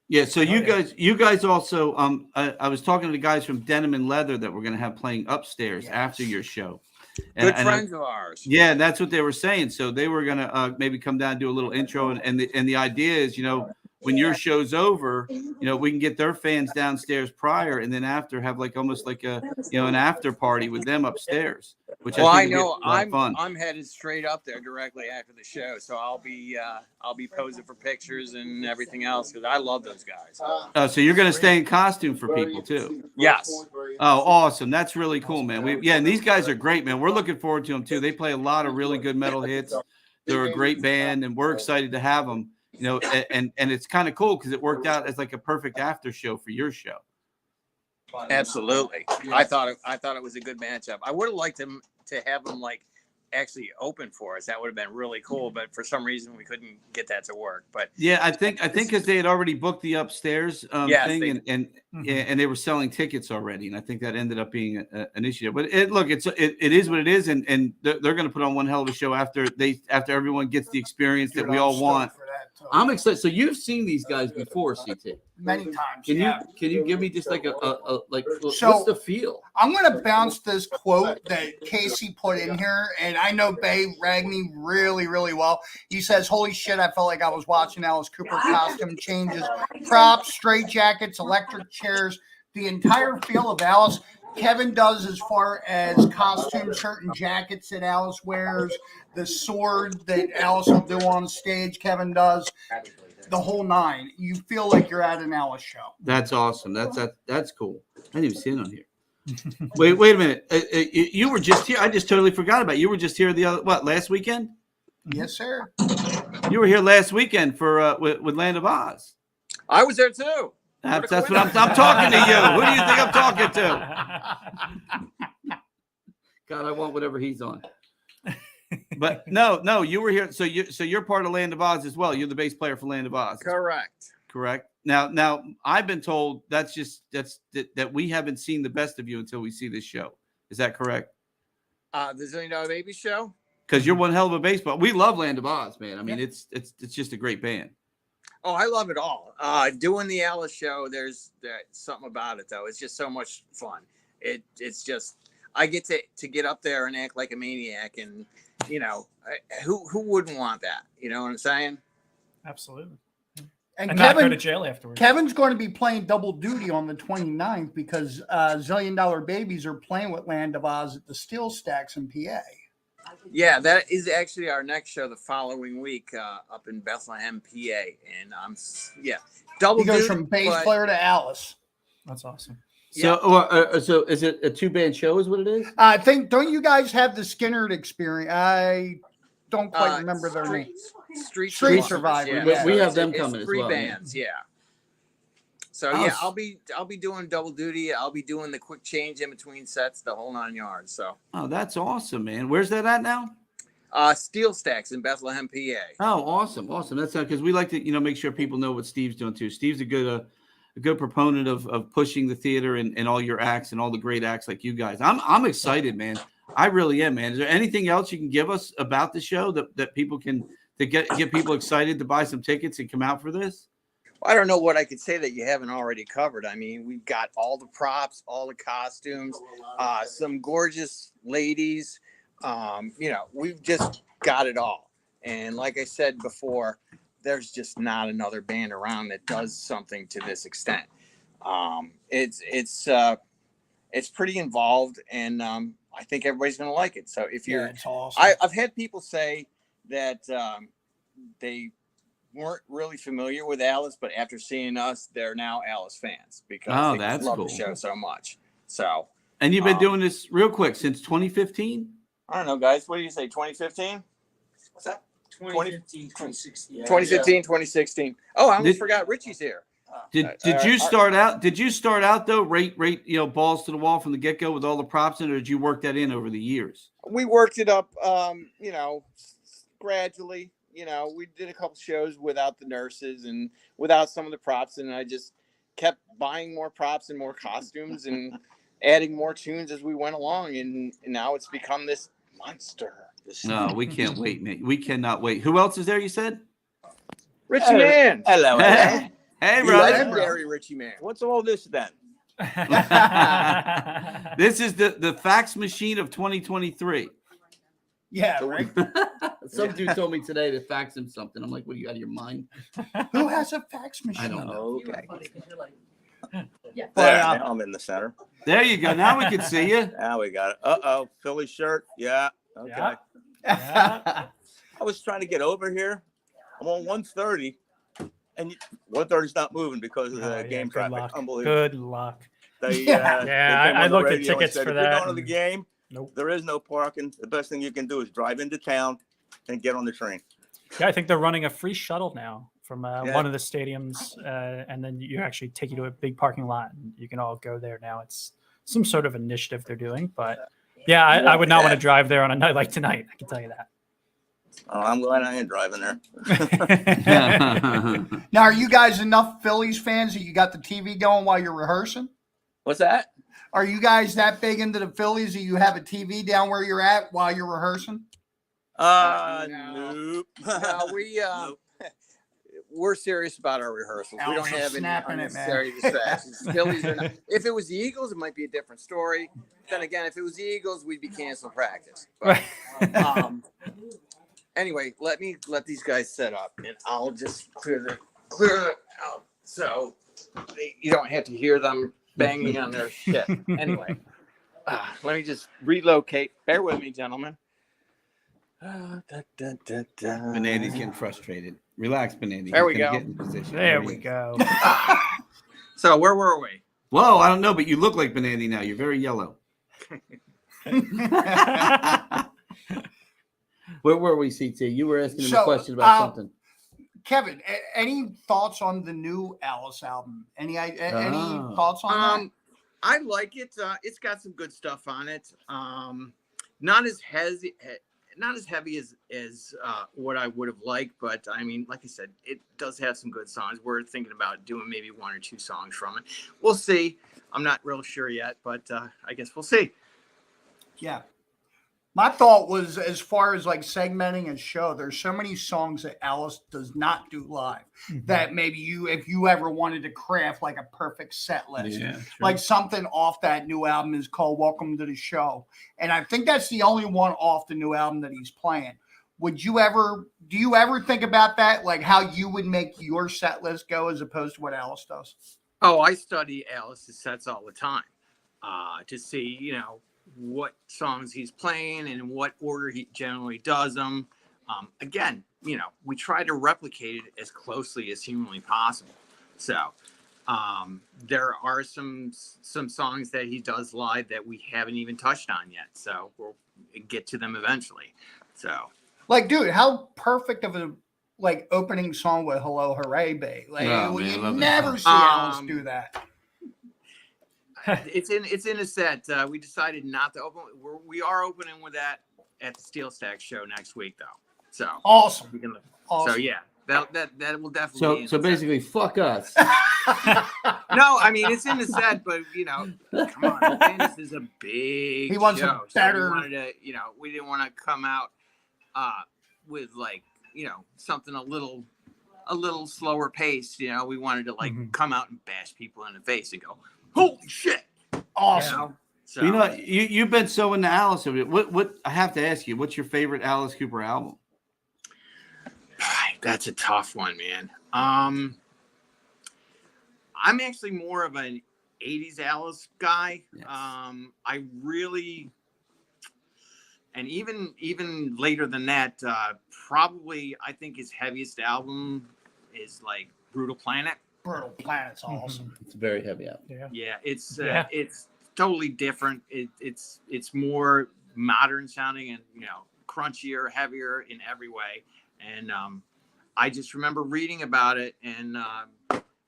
Yeah. So you guys also. I was talking to the guys from Denim and Leather that we're going to have playing upstairs after your show. Good friends of ours. Yeah, that's what they were saying. So they were gonna maybe come down and do a little intro, and the idea is, when your show's over, we can get their fans downstairs prior, and then after have almost like a an after party with them upstairs. Which I think would be a lot of fun. I'm headed straight up there directly after the show, so I'll be posing for pictures and everything else, because I love those guys. So you're gonna stay in costume for people too. Yes. Oh, awesome! That's really cool, man. And these guys are great, man. We're looking forward to them too. They play a lot of really good metal hits. They're a great band, and we're excited to have them. And it's kind of cool because it worked out as like a perfect after show for your show. Absolutely. I thought it was a good matchup. I would have liked them to have them actually open for us. That would have been really cool, but for some reason we couldn't get that to work. But yeah, I think because they had already booked the upstairs thing, and they were selling tickets already, and I think that ended up being an issue. But it is what it is, and they're going to put on one hell of a show after everyone gets the experience that we all want. I'm excited. So you've seen these guys before, CT? Many times. Can you give me just like what's So, the feel? I'm going to bounce this quote that Casey put in here, and I know Bay Ragney really, really well. He says, "Holy shit, I felt like I was watching Alice Cooper costume changes, props, straight jackets, electric chairs, the entire feel of Alice." Kevin does as far as costume, certain jackets that Alice wears, the sword that Alice will do on stage, Kevin does. The whole nine. You feel like you're at an Alice show. That's awesome. That's cool. I didn't even see it on here. Wait a minute. You were just here. I just totally forgot about it. You were just here last weekend? Yes, sir. You were here last weekend for with Land of Oz. I was there too. That's what I'm talking to you. Who do you think I'm talking to? God, I want whatever he's on. But no, you were here. So you're part of Land of Oz as well. You're the bass player for Land of Oz. Correct. Now I've been told that we haven't seen the best of you until we see this show. Is that correct? The $1 Zillion Baby show. because you're one hell of a bass player. We love Land of Oz, man. I mean, it's just a great band. Oh, I love it all. Doing the Alice show, there's something about it though. It's just so much fun. It's just I get to get up there and act like a maniac, and who wouldn't want that? You know what I'm saying? Absolutely. And not go to jail afterwards. Kevin's going to be playing double duty on the 29th because Zillion Dollar Babies are playing with Land of Oz at the Steel Stacks in PA. Yeah, that is actually our next show the following week up in Bethlehem, PA, and double. He goes duty, from bass player to Alice. That's awesome. So, so is it a 2-band show? Is what it is? I think. Don't you guys have the Skinnerd experience? I don't quite remember their name. Street Survivors. Yeah. We have them It's coming as 3 well. bands, yeah. So I'll be doing double duty. I'll be doing the quick change in between sets, the whole 9 yards. So. Oh, that's awesome, man. Where's that at now? Steel Stacks in Bethlehem, PA. Oh, awesome. That's because we like to, make sure people know what Steve's doing too. Steve's a good proponent of pushing the theater and all your acts and all the great acts like you guys. I'm excited, man. I really am, man. Is there anything else you can give us about the show that people can get people excited to buy some tickets and come out for this? I don't know what I could say that you haven't already covered. I mean, we've got all the props, all the costumes, some gorgeous ladies. We've just got it all. And like I said before, there's just not another band around that does something to this extent. It's pretty involved, and I think everybody's going to like it. So if you're, it's awesome. I've had people say that they weren't really familiar with Alice, but after seeing us, they're now Alice fans because they just love the show so much. So, and you've been doing this real quick since 2015? I don't know, guys. What do you say? 2015? What's that? 2015, 2016. 2015, 2016. Oh, I almost forgot Richie's here. Did you start out? Did you start out though, right, balls to the wall from the get go with all the props in, or did you work that in over the years? We worked it up, gradually. We did a couple shows without the nurses and without some of the props, and I just kept buying more props and more costumes and adding more tunes as we went along, and now it's become this monster. No, we can't wait, man. We cannot wait. Who else is there? You said Richie Man. Hello. Hey, brother. Legendary Richie Man. What's all this then? This is the fax machine of 2023. Yeah, right. Some dude told me today to fax him something. I'm like, what, are you out of your mind? Who has a fax machine? I don't know. Okay. Yeah. Now I'm in the center. There you go. Now we can see you. Now we got it. Philly shirt. Yeah. Okay. Yeah. I was trying to get over here. I'm on 130, and 130's not moving because of the game traffic. Luck. Unbelievable. Good luck. They, I looked at tickets for If that. you're going to the game, Nope. there is no parking. The best thing you can do is drive into town and get on the train. Yeah, I think they're running a free shuttle now from Yeah. one of the stadiums, and then you actually take you to a big parking lot, and you can all go there now. It's some sort of initiative they're doing, but yeah, I would not want to drive there on a night like tonight. I can tell you that. Oh, I'm glad I ain't driving there. Now, are you guys enough Phillies fans that you got the TV going while you're rehearsing? What's that? Are you guys that big into the Phillies that you have a TV down where you're at while you're rehearsing? Nope. No, we're serious about our rehearsals. We don't Also have any snapping it, unnecessary distractions. Phillies are not. If it was the Eagles, it might be a different story. Then again, if it was the Eagles, we'd be canceling practice. But, anyway, let these guys set up, and I'll just clear it out so you don't have to hear them banging on their shit. Anyway, let me just relocate. Bear with me, gentlemen. Benandy's getting frustrated. Relax, Benandy. There He's we gonna go. Get in position. There we go. So where were we? Whoa, I don't know, but you look like Benandy now. You're very yellow. Where were we, CT? You were asking him a question about something. Kevin, any thoughts on the new Alice album? Any thoughts on that? I like it. It's got some good stuff on it. Not as heavy as what I would have liked, but I mean, like I said, it does have some good songs. We're thinking about doing maybe 1 or 2 songs from it. We'll see. I'm not real sure yet, but I guess we'll see. Yeah. My thought was, as far as like segmenting a show, there's so many songs that Alice does not do live that maybe if you ever wanted to craft like a perfect set list, like something off that new album is called Welcome to the Show. And I think that's the only one off the new album that he's playing. Do you ever think about that? Like how you would make your set list go as opposed to what Alice does? Oh, I study Alice's sets all the time to see, what songs he's playing and in what order he generally does them. Again, we try to replicate it as closely as humanly possible. So there are some songs that he does live that we haven't even touched on yet. So we'll get to them eventually. So, like, dude, how perfect of a opening song with "Hello Hooray" be? Like, you never see Alice do that. It's in a set. We decided not to open. We are opening with that at the Steel Stack show next week, though. So awesome. So yeah, that will definitely. So basically, fuck us. No, I mean it's in the set, but come on, Landis is a big. He wants show, a better. So we wanted to, we didn't want to come out with something a little slower paced. We wanted to come out and bash people in the face and go, holy shit! Awesome. So you've been so into Alice. What I have to ask you, what's your favorite Alice Cooper album? That's a tough one, man. I'm actually more of an 80s Alice guy. Yes. I really, and even later than that, probably I think his heaviest album is like Brutal Planet. Brutal Planet's awesome. It's very heavy album. Yeah, it's totally different. It's more modern sounding and crunchier, heavier in every way. And I just remember reading about it, and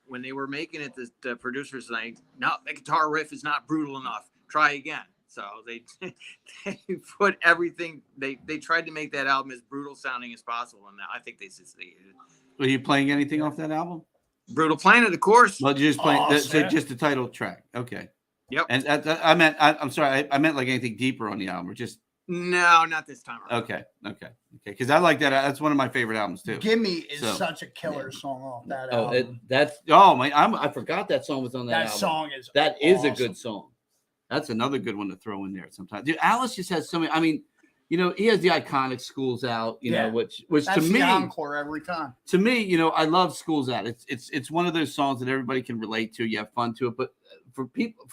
when they were making it, the producers were like, "No, that guitar riff is not brutal enough. Try again." So they put everything. They tried to make that album as brutal sounding as possible, and I think they succeeded. Are you playing anything off that album? Brutal Planet, of course. Well, you just playing just the title track. Okay. Yep. And I'm sorry, I meant like anything deeper on the album, or just. No, not this time around. Okay. Because I like that. That's one of my favorite albums too. "Gimme" is such a killer song off that album. I forgot that song was on that album. That song is That awesome. is a good song. That's another good one to throw in there sometimes. Dude, Alice just has so many. I mean, he has the iconic Schools Out. Which that's to me, the encore every time. To me, I love Schools Out. It's one of those songs that everybody can relate to. You have fun to it, but for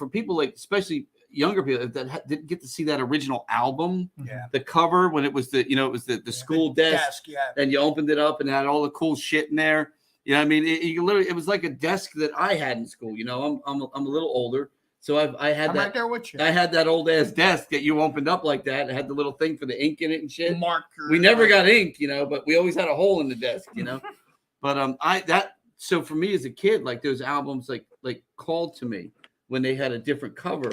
people like especially younger people that didn't get to see that original album, the cover when it was the school desk, and you opened it up and it had all the cool shit in there. It was like a desk that I had in school. I'm a little older, so I had I'm that. right there with you. I had that old ass desk that you opened up like that. It had the little thing for the ink in it and shit. Marker. We never got ink, but we always had a hole in the desk, But so for me as a kid, like those albums, like called to me when they had a different cover.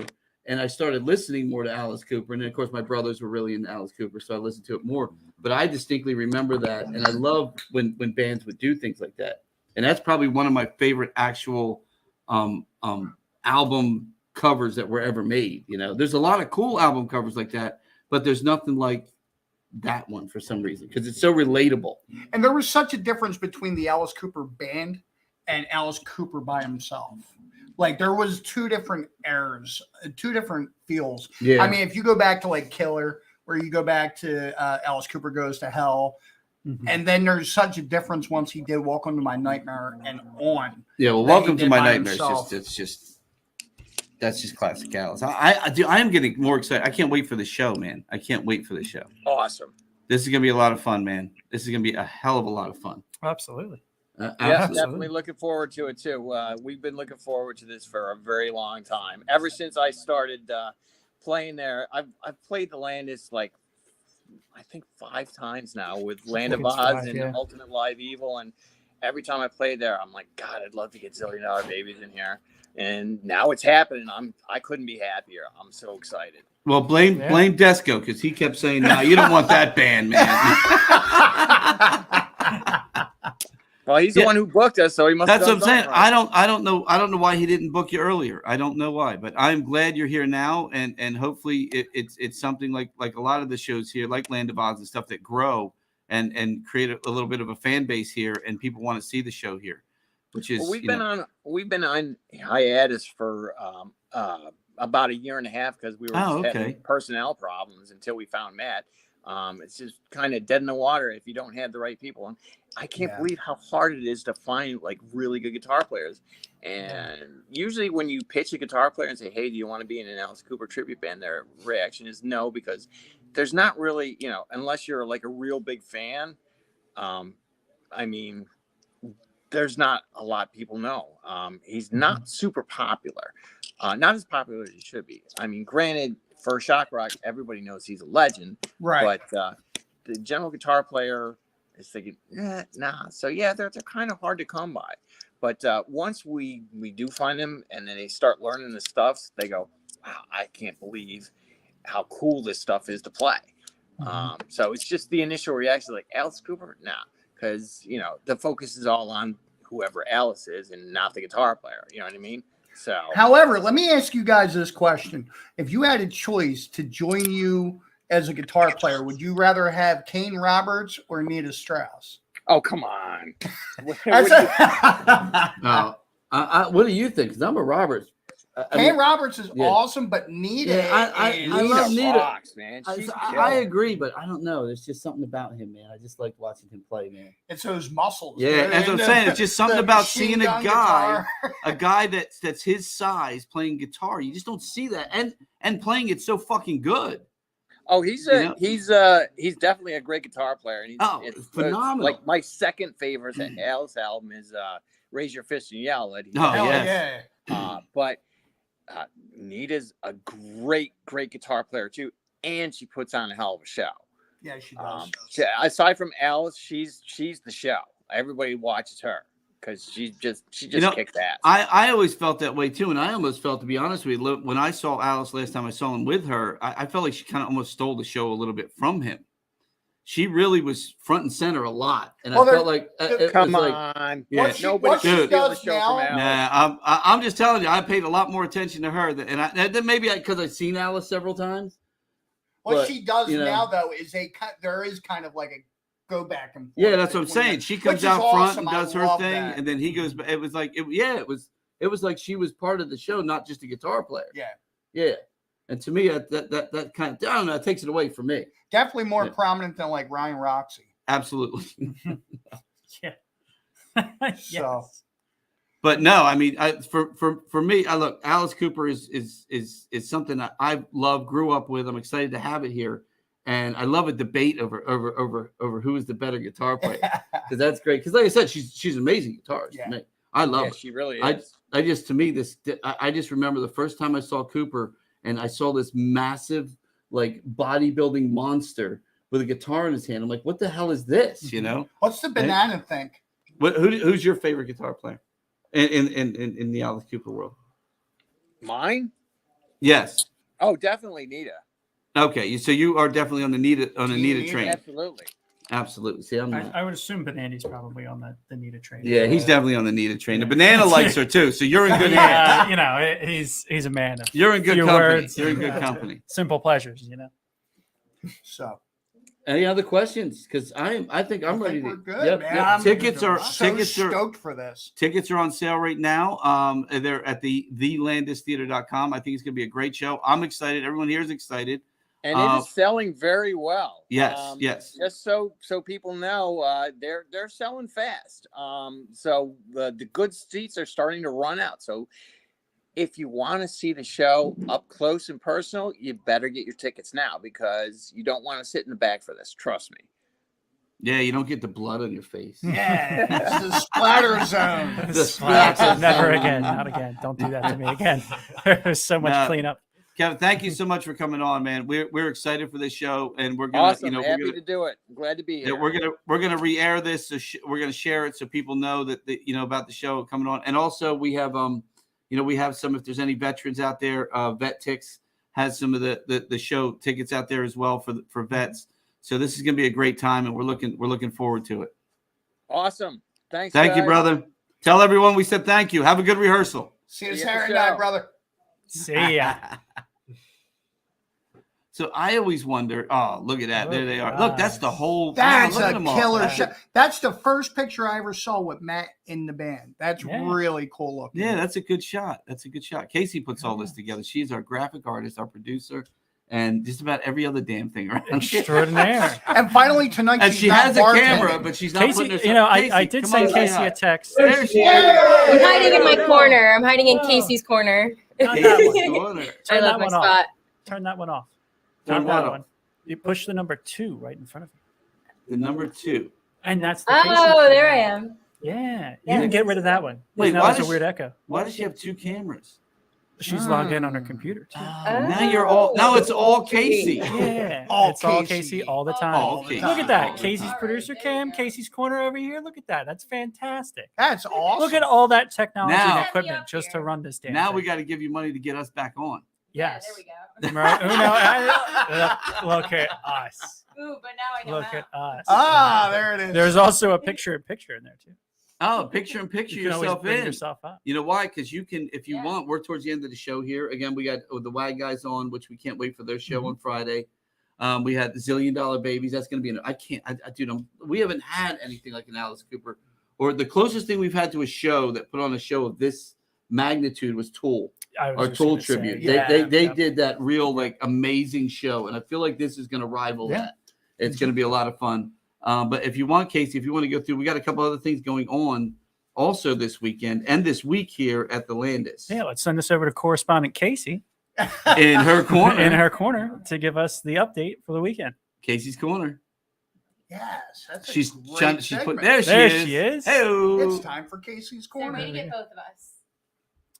And I started listening more to Alice Cooper. And then, of course, my brothers were really into Alice Cooper, so I listened to it more. But I distinctly remember that. And I love when bands would do things like that. And that's probably one of my favorite actual album covers that were ever made. There's a lot of cool album covers like that, but there's nothing like that one for some reason because it's so relatable. And there was such a difference between the Alice Cooper band and Alice Cooper by himself. Like there was two different eras, two different feels. Yeah. I mean, if you go back to like Killer, where you go back to Alice Cooper Goes to Hell, and then there's such a difference once he did Welcome to My Nightmare and on. Yeah, well, Welcome to My Nightmare that's just classic Alice. I am getting more excited. I can't wait for the show, man. I can't wait for the show. Awesome. This is gonna be a lot of fun, man. This is gonna be a hell of a lot of fun. Absolutely. Definitely looking forward to it too. We've been looking forward to this for a very long time. Ever since I started playing there, I've played the Landis like I think 5 times now with Land of Oz and Ultimate Live Evil, and every time I played there, I'm like, God, I'd love to get $Zillion Babies in here. And now it's happening. I couldn't be happier. I'm so excited. Well, blame Desco because he kept saying, "No, you don't want that band, man." Well, he's the one who booked us, so he must. That's have what I'm done saying. something right. I don't know why he didn't book you earlier. I don't know why, but I'm glad you're here now, and hopefully it's something like a lot of the shows here, like Land of Oz and stuff, that grow and create a little bit of a fan base here, and people want to see the show here, which is Well, we've been on hiatus for about a year and a half because we were just having personnel problems until we found Matt. It's just kind of dead in the water if you don't have the right people. And I can't believe how hard it is to find like really good guitar players. And usually when you pitch a guitar player and say, hey, do you want to be in an Alice Cooper tribute band? Their reaction is no, because there's not really, unless you're like a real big fan. I mean, there's not a lot people know. He's not super popular, not as popular as he should be. I mean, granted, for shock rock, everybody knows he's a legend, right? But the general guitar player is thinking, nah. So yeah, they're kind of hard to come by. But once we do find them, and then they start learning the stuff, they go, wow, I can't believe how cool this stuff is to play. So it's just the initial reaction, like Alice Cooper, nah, because the focus is all on whoever Alice is and not the guitar player. You know what I mean? So, however, let me ask you guys this question: if you had a choice to join you as a guitar player, would you rather have Kane Roberts or Nita Strauss? Oh, come on! What do you think? Because I'm a Roberts. Kane Roberts is awesome, but Nita, I love Nita. Rocks, man. I agree, but I don't know. There's just something about him, man. I just like watching him play, man. It's those muscles. Yeah, dude. as I'm saying, it's just something about machine seeing gun guitar. a guy that's his size playing guitar. You just don't see that, and playing it so fucking good. Oh, he's definitely a great guitar player. And it's phenomenal. Like my second favorite Alice album is "Raise Your Fist and Yell." But Nita's a great guitar player too, and she puts on a hell of a show. Yeah, she does. Aside from Alice, she's the show. Everybody watches her because she just kicks ass. I always felt that way too, and I almost felt, to be honest with you, when I saw Alice last time I saw him with her, I felt like she kind of almost stole the show a little bit from him. She really was front and center a lot, and I felt like come was on, yeah, nobody can steal the show now, from Alice. Nah, I'm just telling you, I paid a lot more attention to her, and maybe because I've seen Alice several times. What she does now, though, is there is kind of like a go back and forth. Yeah, that's what I'm saying. She comes out front and does her thing, that. and then he goes. It was like, it was like she was part of the show, not just a guitar player. Yeah. And to me, that kind of, I don't know, it takes it away from me. Definitely more prominent than like Ryan Roxy. Absolutely. Yeah. So, but no, I mean, for me, look, Alice Cooper is something that I love, grew up with. I'm excited to have it here, and I love a debate over who is the better guitar player, because that's great. Because like I said, she's an amazing guitarist. Yeah. I love her. She really is. I just, to me, I just remember the first time I saw Cooper, and I saw this massive, like, bodybuilding monster with a guitar in his hand. I'm like, what the hell is this? You know? What's the banana think? Who's your favorite guitar player in the Alice Cooper world? Mine? Yes. Oh, definitely Nita. Okay, so you are definitely on the Nita train. Absolutely. See, I would assume Banana's probably on the Nita train. Yeah, he's definitely on the Nita train. The Banana likes her too, so you're in good hands. He's a man of you're in good few company. words. You're in good company. Simple pleasures, So, any other questions? Because I think I'm ready to. We're good, man. Tickets are stoked for this. Tickets are on sale right now. They're at the thelandistheater.com. I think it's going to be a great show. I'm excited. Everyone here is excited. And it is selling very well. Yes. Just so people know, they're selling fast. So the good seats are starting to run out. So if you want to see the show up close and personal, you better get your tickets now, because you don't want to sit in the back for this. Trust me. Yeah, you don't get the blood on your face. Yeah, it's the splatter zone. The splatter zone. Never again. Not again. Don't do that to me again. There's so much cleanup. Kevin, thank you so much for coming on, man. We're excited for this show, and we're gonna, awesome. Happy to do it. I'm glad to be here. Yeah, we're gonna re-air this. So we're gonna share it so people know that about the show coming on, and also we have we have some. If there's any veterans out there, Vet Tix has some of the show tickets out there as well for vets. So this is gonna be a great time, and we're looking forward to it. Awesome. Thanks. Thank you, guys. brother. Tell everyone we said thank you. Have a good rehearsal. See you See you at the Saturday night, show. brother. See ya. So I always wonder. Oh, look at that! There they are. Look, that's the whole. That's look at a them all. killer That's shot. That's the first picture I ever saw with Matt in the band. That's Yeah. really cool looking. Yeah, that's a good shot. That's a good shot. Casey puts all this together. She's our graphic artist, our producer, and just about every other damn thing around here. Extraordinaire. And finally tonight, And she's she not has a bartending. camera, but she's not Casey, putting herself. you know, I Casey, did come send on, say Casey hi. a text. There she is. I'm hiding in my corner. I'm hiding in Casey's corner. Not that one. Corner. I Turn love that my one spot. off. Turn that one off. Turn Not what that off? one. You push the number 2 right in front of you. The number 2. And that's the Oh, Casey there I corner. am. Yeah. You Yeah. can get rid of that one. Wait, Now why there's a does weird she- echo. Why does she have 2 cameras? She's logged in on her computer too. Now you're all. Now it's all Casey. Yeah. All it's all Casey. Casey all the time. All Casey. Look at All that. the Casey's time. producer cam, Casey's corner over here. Look at that. That's fantastic. That's awesome. Look at all that technology Now- and equipment just to run this damn Now thing. we got to give you money to get us back on. Yes. There we go. Right? Look at us. Ooh, but now I know Look how. at us. Ah, there it is. There's also a picture-in-picture in there too. Oh, picture in picture You can always yourself bring in. yourself up. You know why? Because you can, if you Yeah. want. We're towards the end of the show here. Again, we got the WAG guys on, which we can't wait for their show on Friday. We had the $1 Zillion Babies. That's going to be. Dude, we haven't had anything like an Alice Cooper, or the closest thing we've had to a show that put on a show of this magnitude was Tool. I was Our just Tool gonna say, tribute. yeah, They yeah. did that real like amazing show, and I feel like this is going to rival Yeah. that. It's going to be a lot of fun. But if you want, Casey, if you want to go through, we got a couple other things going on also this weekend and this week here at the Landis. Yeah, let's send this over to correspondent Casey In her corner. in her corner to give us the update for the weekend. Casey's corner. Yes, that's a She's great trying, she's put segment. there. There She she is. is. Hey-o. It's time for Casey's They're corner. ready to get both of us.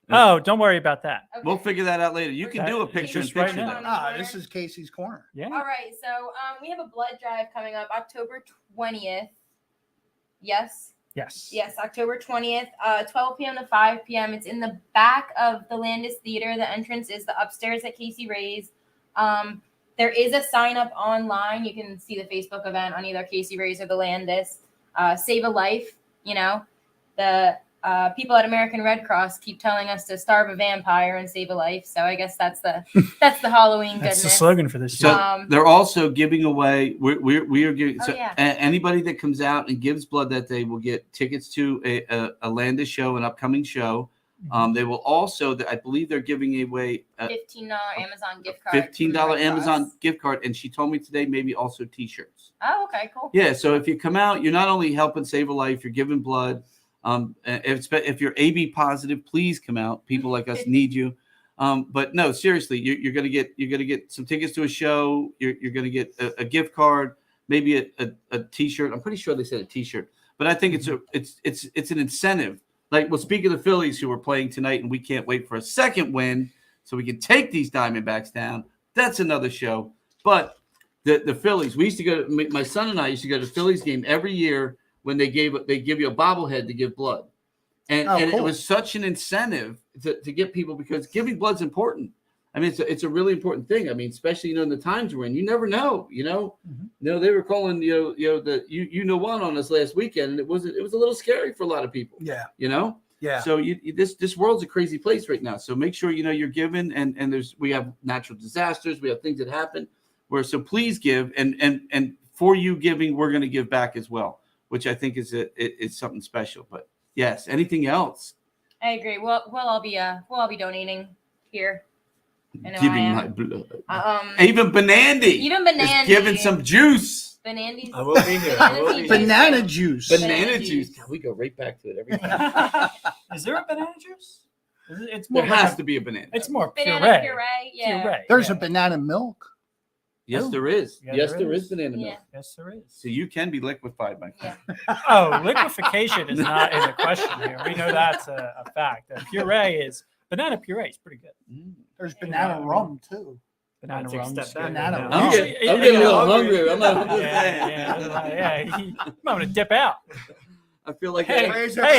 Oh, don't worry about that. Okay. We'll figure that out later. You can That- do a picture in just right picture now. though. Ah, this is Casey's corner. Yeah. All right, so we have a blood drive coming up October 20th. Yes. Yes. Yes, October 20th, 12 p.m. to 5 p.m. It's in the back of the Landis Theater. The entrance is the upstairs at Casey Ray's. There is a sign up online. You can see the Facebook event on either Casey Ray's or the Landis. Save a life. You know, the people at American Red Cross keep telling us to starve a vampire and save a life. So I guess that's the Halloween That's goodness. the slogan for this So year. they're also giving away. We are giving. Oh, So yeah. anybody that comes out and gives blood that day will get tickets to a Landis show, an upcoming show. They will also. I believe they're giving away a $15 Amazon gift card. from $15 Red Amazon Cross. gift card, and she told me today maybe also T-shirts. Oh, okay, cool. Yeah, so if you come out, you're not only helping save a life, you're giving blood. If you're AB positive, please come out. People like us need you. But no, seriously, you're gonna get some tickets to a show. You're gonna get a gift card, maybe a T-shirt. I'm pretty sure they said a T-shirt, but I think it's an incentive. Like, well, speaking of the Phillies who are playing tonight, and we can't wait for a second win so we can take these Diamondbacks down. That's another show. But the Phillies, we used to go. My son and I used to go to the Phillies game every year when they give you a bobblehead to give blood, and it cool. was such an incentive to get people, because giving blood's important. I mean, it's a really important thing. I mean, especially in the times we're in, you never know. They were calling one on us last weekend, and it was a little scary for a lot of people. Yeah. Yeah. So this world's a crazy place right now. So make sure you're giving, and we have natural disasters, we have things that happen. So please give, and for you giving, we're going to give back as well, which I think is something special. But yes, anything else? I agree. We'll all be donating here. I know I Giving am. my blood. Even Banandy. Even is Banandy. giving some juice. Banandy's. I will be here. I will be here. Banana juice. Banana juice. God, we go right back to it every time. Is there a banana juice? It's There more like has to be a banana. It's more Banana puree. puree, yeah. Puree, There's yeah. a banana milk. Yes, Oh. there is. Yeah, Yes, there there is. is banana milk. Yeah. Yes, there is. So you can be liquefied, my friend. Oh, liquefaction is not in the question here. We know that's a fact. Banana puree is pretty good. There's banana rum too. Banana Take a rum. step is back good. Banana Yeah. rum. I'm getting a little hungry. I'm not hungry. Yeah. I'm gonna dip out. I feel like Hey,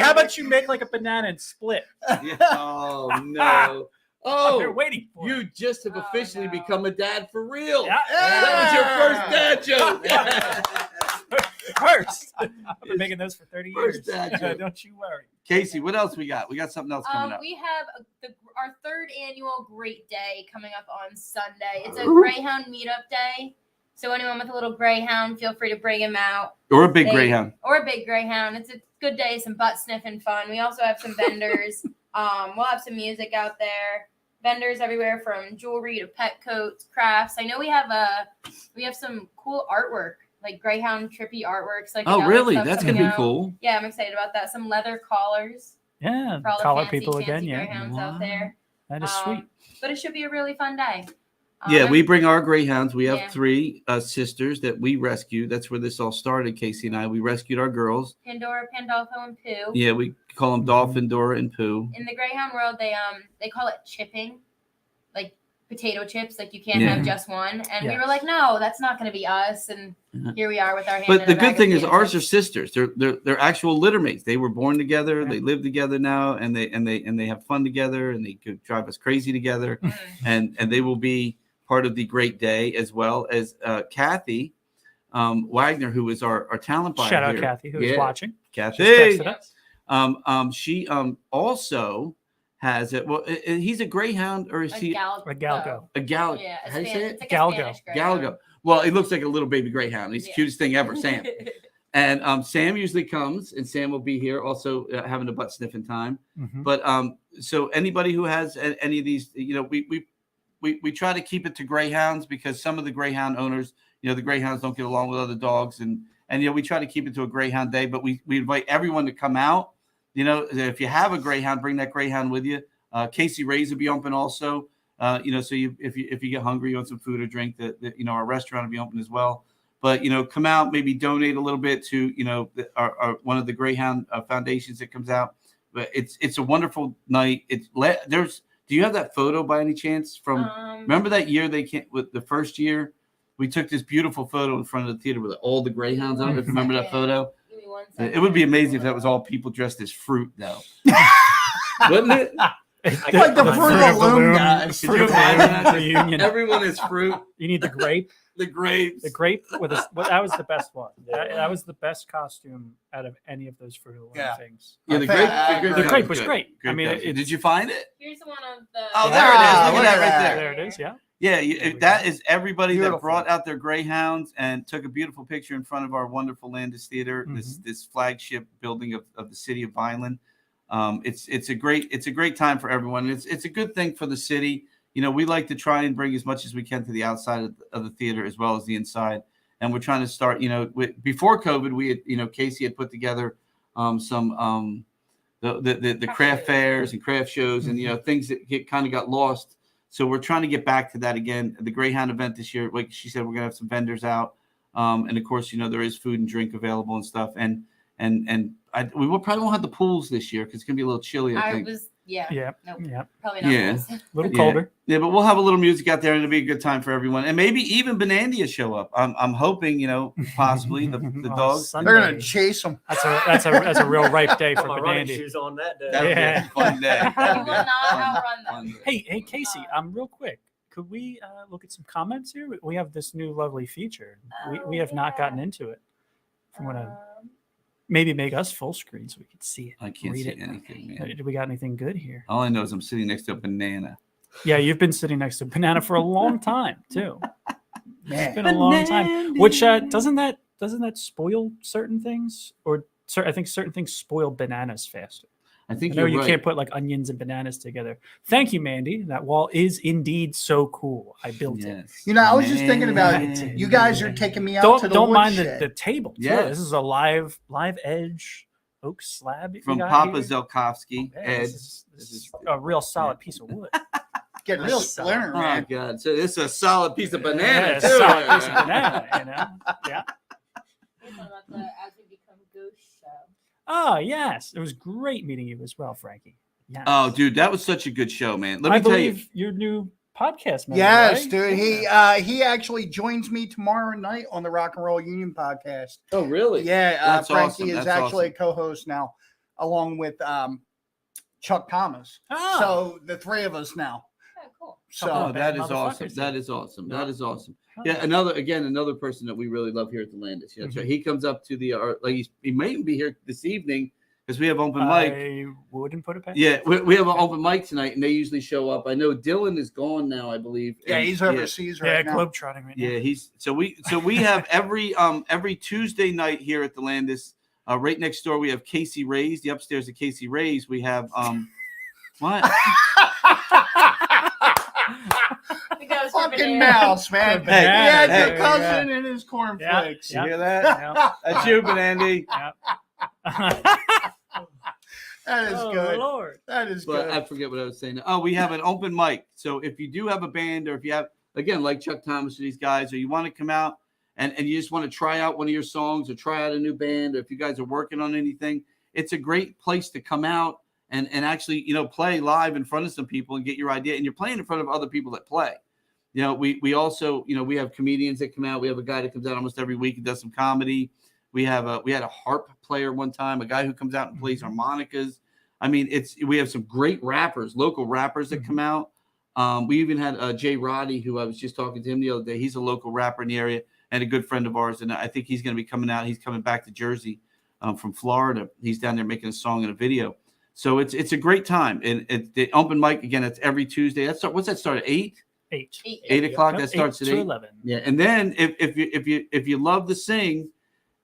how about you make like a banana and split? Oh no! They're Oh, waiting for you it. just have officially become a dad for real. Yeah. That was your first dad joke. first. I've been making those for 30 First years. dad joke. Don't you worry. Casey, what else we got? We got something else coming up. We have our third annual Great Day coming up on Sunday. It's a Greyhound meetup day. So anyone with a little Greyhound, feel free to bring him out. Or a big Greyhound. Or a big Greyhound. It's a good day, some butt sniffing fun. We also have some vendors. We'll have some music out there. Vendors everywhere from jewelry to pet coats, crafts. I know we have some cool artwork, like Greyhound trippy artworks. Like Really? That's gonna be cool. Yeah, I'm excited about that. Some leather collars. Yeah, For all the collar fancy, people again. fancy Yeah, Greyhounds out there. that is sweet. But it should be a really fun day. Yeah, we bring our Greyhounds. We have Yeah. 3 sisters that we rescued. That's where this all started, Casey and I. We rescued our girls. Pandora, Pandolfo, and Pooh. Yeah, we call them Dolphin, Dora, and Pooh. In the Greyhound world, they call it chipping, like potato chips. Like you can't Yeah. have just one. And we Yes. were like, no, that's not going to be us. And here we are with our hand. But in the a bag good of thing is potato ours chips. are sisters. They're actual litter mates. They were born together. They live together now, and they have fun together, and they could drive us crazy together. and they will be part of the Great Day, as well as Kathy Wagner, who is our talent buyer. Shout out here. Kathy, who is watching. Kathy. Just texted us. She also has it. Well, he's a Greyhound, or is he A Galgo? a Gal? Yeah, a How do you say Spanish- it? it's like a Galgo. Spanish Greyhound. Galgo. Well, he looks like a little baby Greyhound. He's the cutest thing ever, Sam. And Sam usually comes, and Sam will be here also having a butt sniffing time. Mhm. But so anybody who has any of these, we try to keep it to Greyhounds, because some of the Greyhound owners, the Greyhounds don't get along with other dogs, and we try to keep it to a Greyhound day. But we invite everyone to come out. If you have a Greyhound, bring that Greyhound with you. Casey Ray's will be open also. So if you get hungry, you want some food or drink, that our restaurant will be open as well. But come out, maybe donate a little bit to our one of the Greyhound foundations that comes out. But it's a wonderful night. Do you have that photo by any chance from? Remember that year they came with the first year? We took this beautiful photo in front of the theater with all the Greyhounds on it. Remember that photo? Give me 1 It second. would be amazing if that was all people dressed as fruit, though. Wouldn't it? Like the Fruit of the Loom guys. Could you imagine that? Reunion. Everyone is fruit. You need the grape. The grapes. The grape with that was the best one. That was the best costume out of any of those Fruit of the Loom things. Yeah, the grape was good. great. I Good mean, guy. Did you find it? Here's one of the. Oh, there it is. Look at that right there. There it is. Yeah. Yeah, that is everybody Beautiful. that brought out their Greyhounds and took a beautiful picture in front of our wonderful Landis Theater, this flagship building of the city of Vineland. It's a great time for everyone. It's a good thing for the city. We like to try and bring as much as we can to the outside of the theater as well as the inside. And we're trying to start. Before COVID, we had Casey had put together some the craft fairs and craft shows and things that kind of got lost. So we're trying to get back to that again. The Greyhound event this year, like she said, we're gonna have some vendors out, and of course, there is food and drink available and stuff. And we probably won't have the pools this year because it's gonna be a little chilly. I think. Yeah. Nope. Yeah. Probably not. Yeah. Pools. A little colder. Yeah, but we'll have a little music out there, and it'll be a good time for everyone. And maybe even Bonandia show up. I'm hoping, possibly the dogs. They're gonna chase them. That's a real ripe day for Put my running Bonandia. shoes on that day. That would be a fun day. That would be a fun day. Hey, Casey, real quick. Could we look at some comments here? We have this new lovely feature. We have not gotten into it. If you want to maybe make us full screen so we can see it. I can't read see it. anything, man. Do we got anything good here? All I know is I'm sitting next to a banana. Yeah, you've been sitting next to Banana for a long time too. It's been a long time. Which doesn't that spoil certain things, or I think certain things spoil bananas faster. I think know you're you right. can't put like onions and bananas together. Thank you, Mandy. That wall is indeed so cool. I built it. I was just thinking about you guys are taking me out to the don't mind woodshed. the table. Too. Yes. This is a live edge oak slab we From got Papa here. Zelkovsky. Yeah, Ed. this is a real solid piece of wood. Getting real splinter, Oh man. God! So this is a solid piece of banana Yeah, too. a solid piece of banana. Yeah. We're talking about the As We Become Ghost show. Oh yes, it was great meeting you as well, Frankie. Yes. Oh, dude, that was such a good show, man. Let I me tell you. believe your new podcast member. Yes, right? dude. He actually joins me tomorrow night on the Rock and Roll Union podcast. Oh, really? Yeah, That's Frankie awesome. is That's actually awesome. a co-host now, along with Chuck Thomas. Oh. So the three of us now. Oh, cool. So Oh, that is motherfuckers awesome. here. That is awesome. That is awesome. Yeah, another person that we really love here at the Landis. Yeah, that's right. He comes up to the he may even be here this evening because we have open mic. I wouldn't put it past. Yeah, we have an open mic tonight, and they usually show up. I know Dylan is gone now, I believe. Yeah, and- he's overseas right now. globetrotting right now. Yeah, he's so we have every Tuesday night here at the Landis. Right next door we have Casey Ray's. The upstairs of Casey Ray's we have what? Fucking mouse, man. Hey, he had hey, your cousin and his cornflakes. You hear that? That's you, Andy. That is Oh, good. Lord. That is But good. I forget what I was saying. Oh, we have an open mic. So if you do have a band, or if you have, again, like Chuck Thomas or these guys, or you want to come out and you just want to try out one of your songs or try out a new band, or if you guys are working on anything, it's a great place to come out and actually, play live in front of some people and get your idea. And you're playing in front of other people that play. We also, we have comedians that come out. We have a guy that comes out almost every week and does some comedy. We had a harp player one time, a guy who comes out and plays harmonicas. I mean, we have some great rappers, local rappers that come out. We even had Jay Roddy, who I was just talking to him the other day. He's a local rapper in the area and a good friend of ours. And I think he's going to be coming out. He's coming back to Jersey from Florida. He's down there making a song and a video. So it's a great time. And the open mic, again, it's every Tuesday. What's that start at 8? 8 o'clock. That starts at 8 to 11. Yeah, and then if you love to sing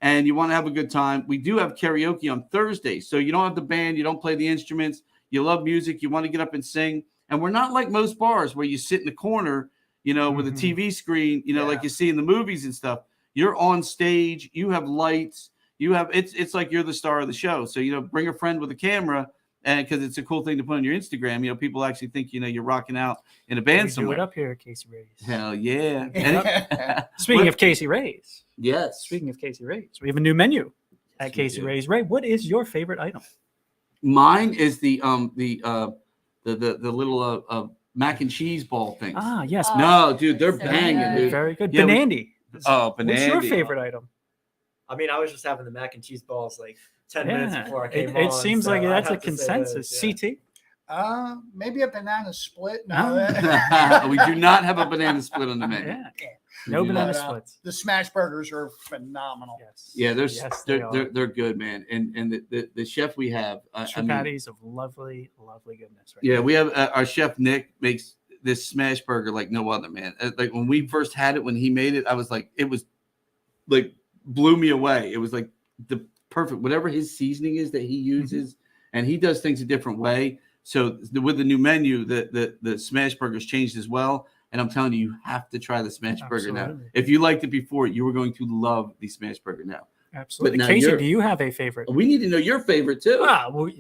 and you want to have a good time, we do have karaoke on Thursday. So you don't have the band, you don't play the instruments, you love music, you want to get up and sing. And we're not like most bars where you sit in the corner, with a TV screen, like you see in the movies and stuff. You're on stage, you have lights, it's like you're the star of the show. So bring a friend with a camera. And because it's a cool thing to put on your Instagram, people actually think you're rocking out in a band We somewhere. do it up here at Casey Ray's. Hell yeah! Speaking of Casey Ray's, yes. Speaking of Casey Ray's, we have a new menu at Casey Ray's. Ray, what is your favorite item? Mine is the little mac and cheese ball things. Ah, yes. No, dude, they're banging, dude. Very good. Yeah, Banandy. Banandy. What's your favorite item? I mean, I was just having the mac and cheese balls like 10 minutes before I came on. It seems so like I'd that's a have to say consensus. those, yeah. CT. Maybe a banana split. No, We do not have a banana split on the menu. Yeah. We No do banana not. splits. The smash burgers are phenomenal. Yes. Yeah, they are. they're good, man. And the chef we have, Two patties of lovely goodness. Right yeah, we have our chef Nick makes this smash burger like no other, man. Like when we first had it, when he made it, I was like, it was like blew me away. It was like the perfect, whatever his seasoning is that he uses, and he does things a different way. So with the new menu, the smash burgers changed as well. And I'm telling you, you have to try the smash burger now. Absolutely. If you liked it before, you were going to love the smash burger now. Absolutely. But now Casey, you're- do you have a favorite? We need to know your favorite too.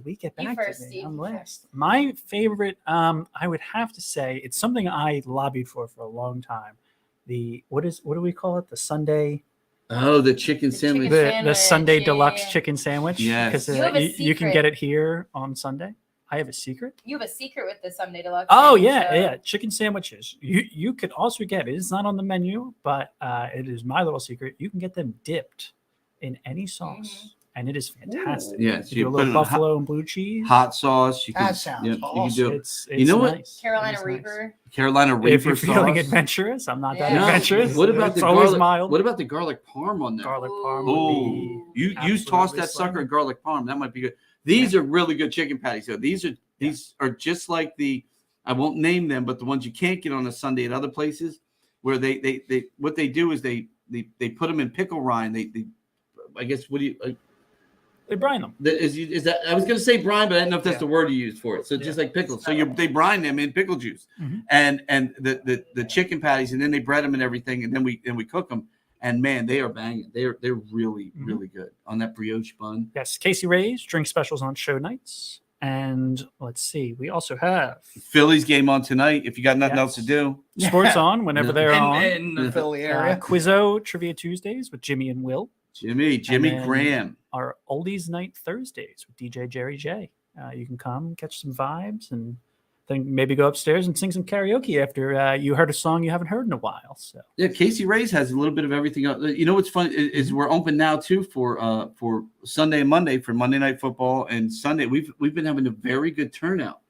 We get You back first, to me. Steve, I'm you last. My favorite, I would have to say, it's something I lobbied for a long time. What do we call it? The Sunday. Oh, the chicken sandwich. The Sunday yeah, Deluxe yeah. chicken sandwich. Yes. Because You have a you can secret. get it here on Sunday. I have a secret. You have a secret with the Sunday Deluxe. Oh thing, yeah, so- yeah, chicken sandwiches. You could also get it. It's not on the menu, but it is my little secret. You can get them dipped in any sauce, and it is fantastic. Yeah, you so do you a put little it on buffalo and blue cheese. hot sauce. You can, That sounds you can awesome. do. It's You know what? nice. Carolina It is nice. Reaper. Carolina Reaper If you're feeling sauce. adventurous, I'm not that Yeah. No, adventurous. what about it's the always garlic? mild. What about the garlic parm on there? Garlic parm would Oh, be you toss absolutely that sucker slamming. in garlic parm. That might be good. These are really good chicken patties. So these are just like I won't name them, but the ones you can't get on a Sunday at other places, where they what they do is they put them in pickle rind. They I guess what do you They brine them. is that I was going to say brine, but I don't know if that's the word you use for it. So just like pickles. So they brine them in pickle juice, and the chicken patties, and then they bread them and everything, and then we cook them. And man, they are banging. They're really really good on that brioche bun. Yes, Casey Ray's drink specials on show nights, and let's see, we also have Phillies game on tonight. If you got nothing else to do, sports on whenever they're on. in the Philly area. Quizzo Trivia Tuesdays with Jimmy and Will. Jimmy And then Graham. Our Oldies Night Thursdays with DJ Jerry J. You can come catch some vibes and then maybe go upstairs and sing some karaoke after you heard a song you haven't heard in a while. So Yeah, Casey Ray's has a little bit of everything. You know what's fun is we're open now too for Sunday and Monday for Monday Night Football and Sunday. We've been having a very good turnout.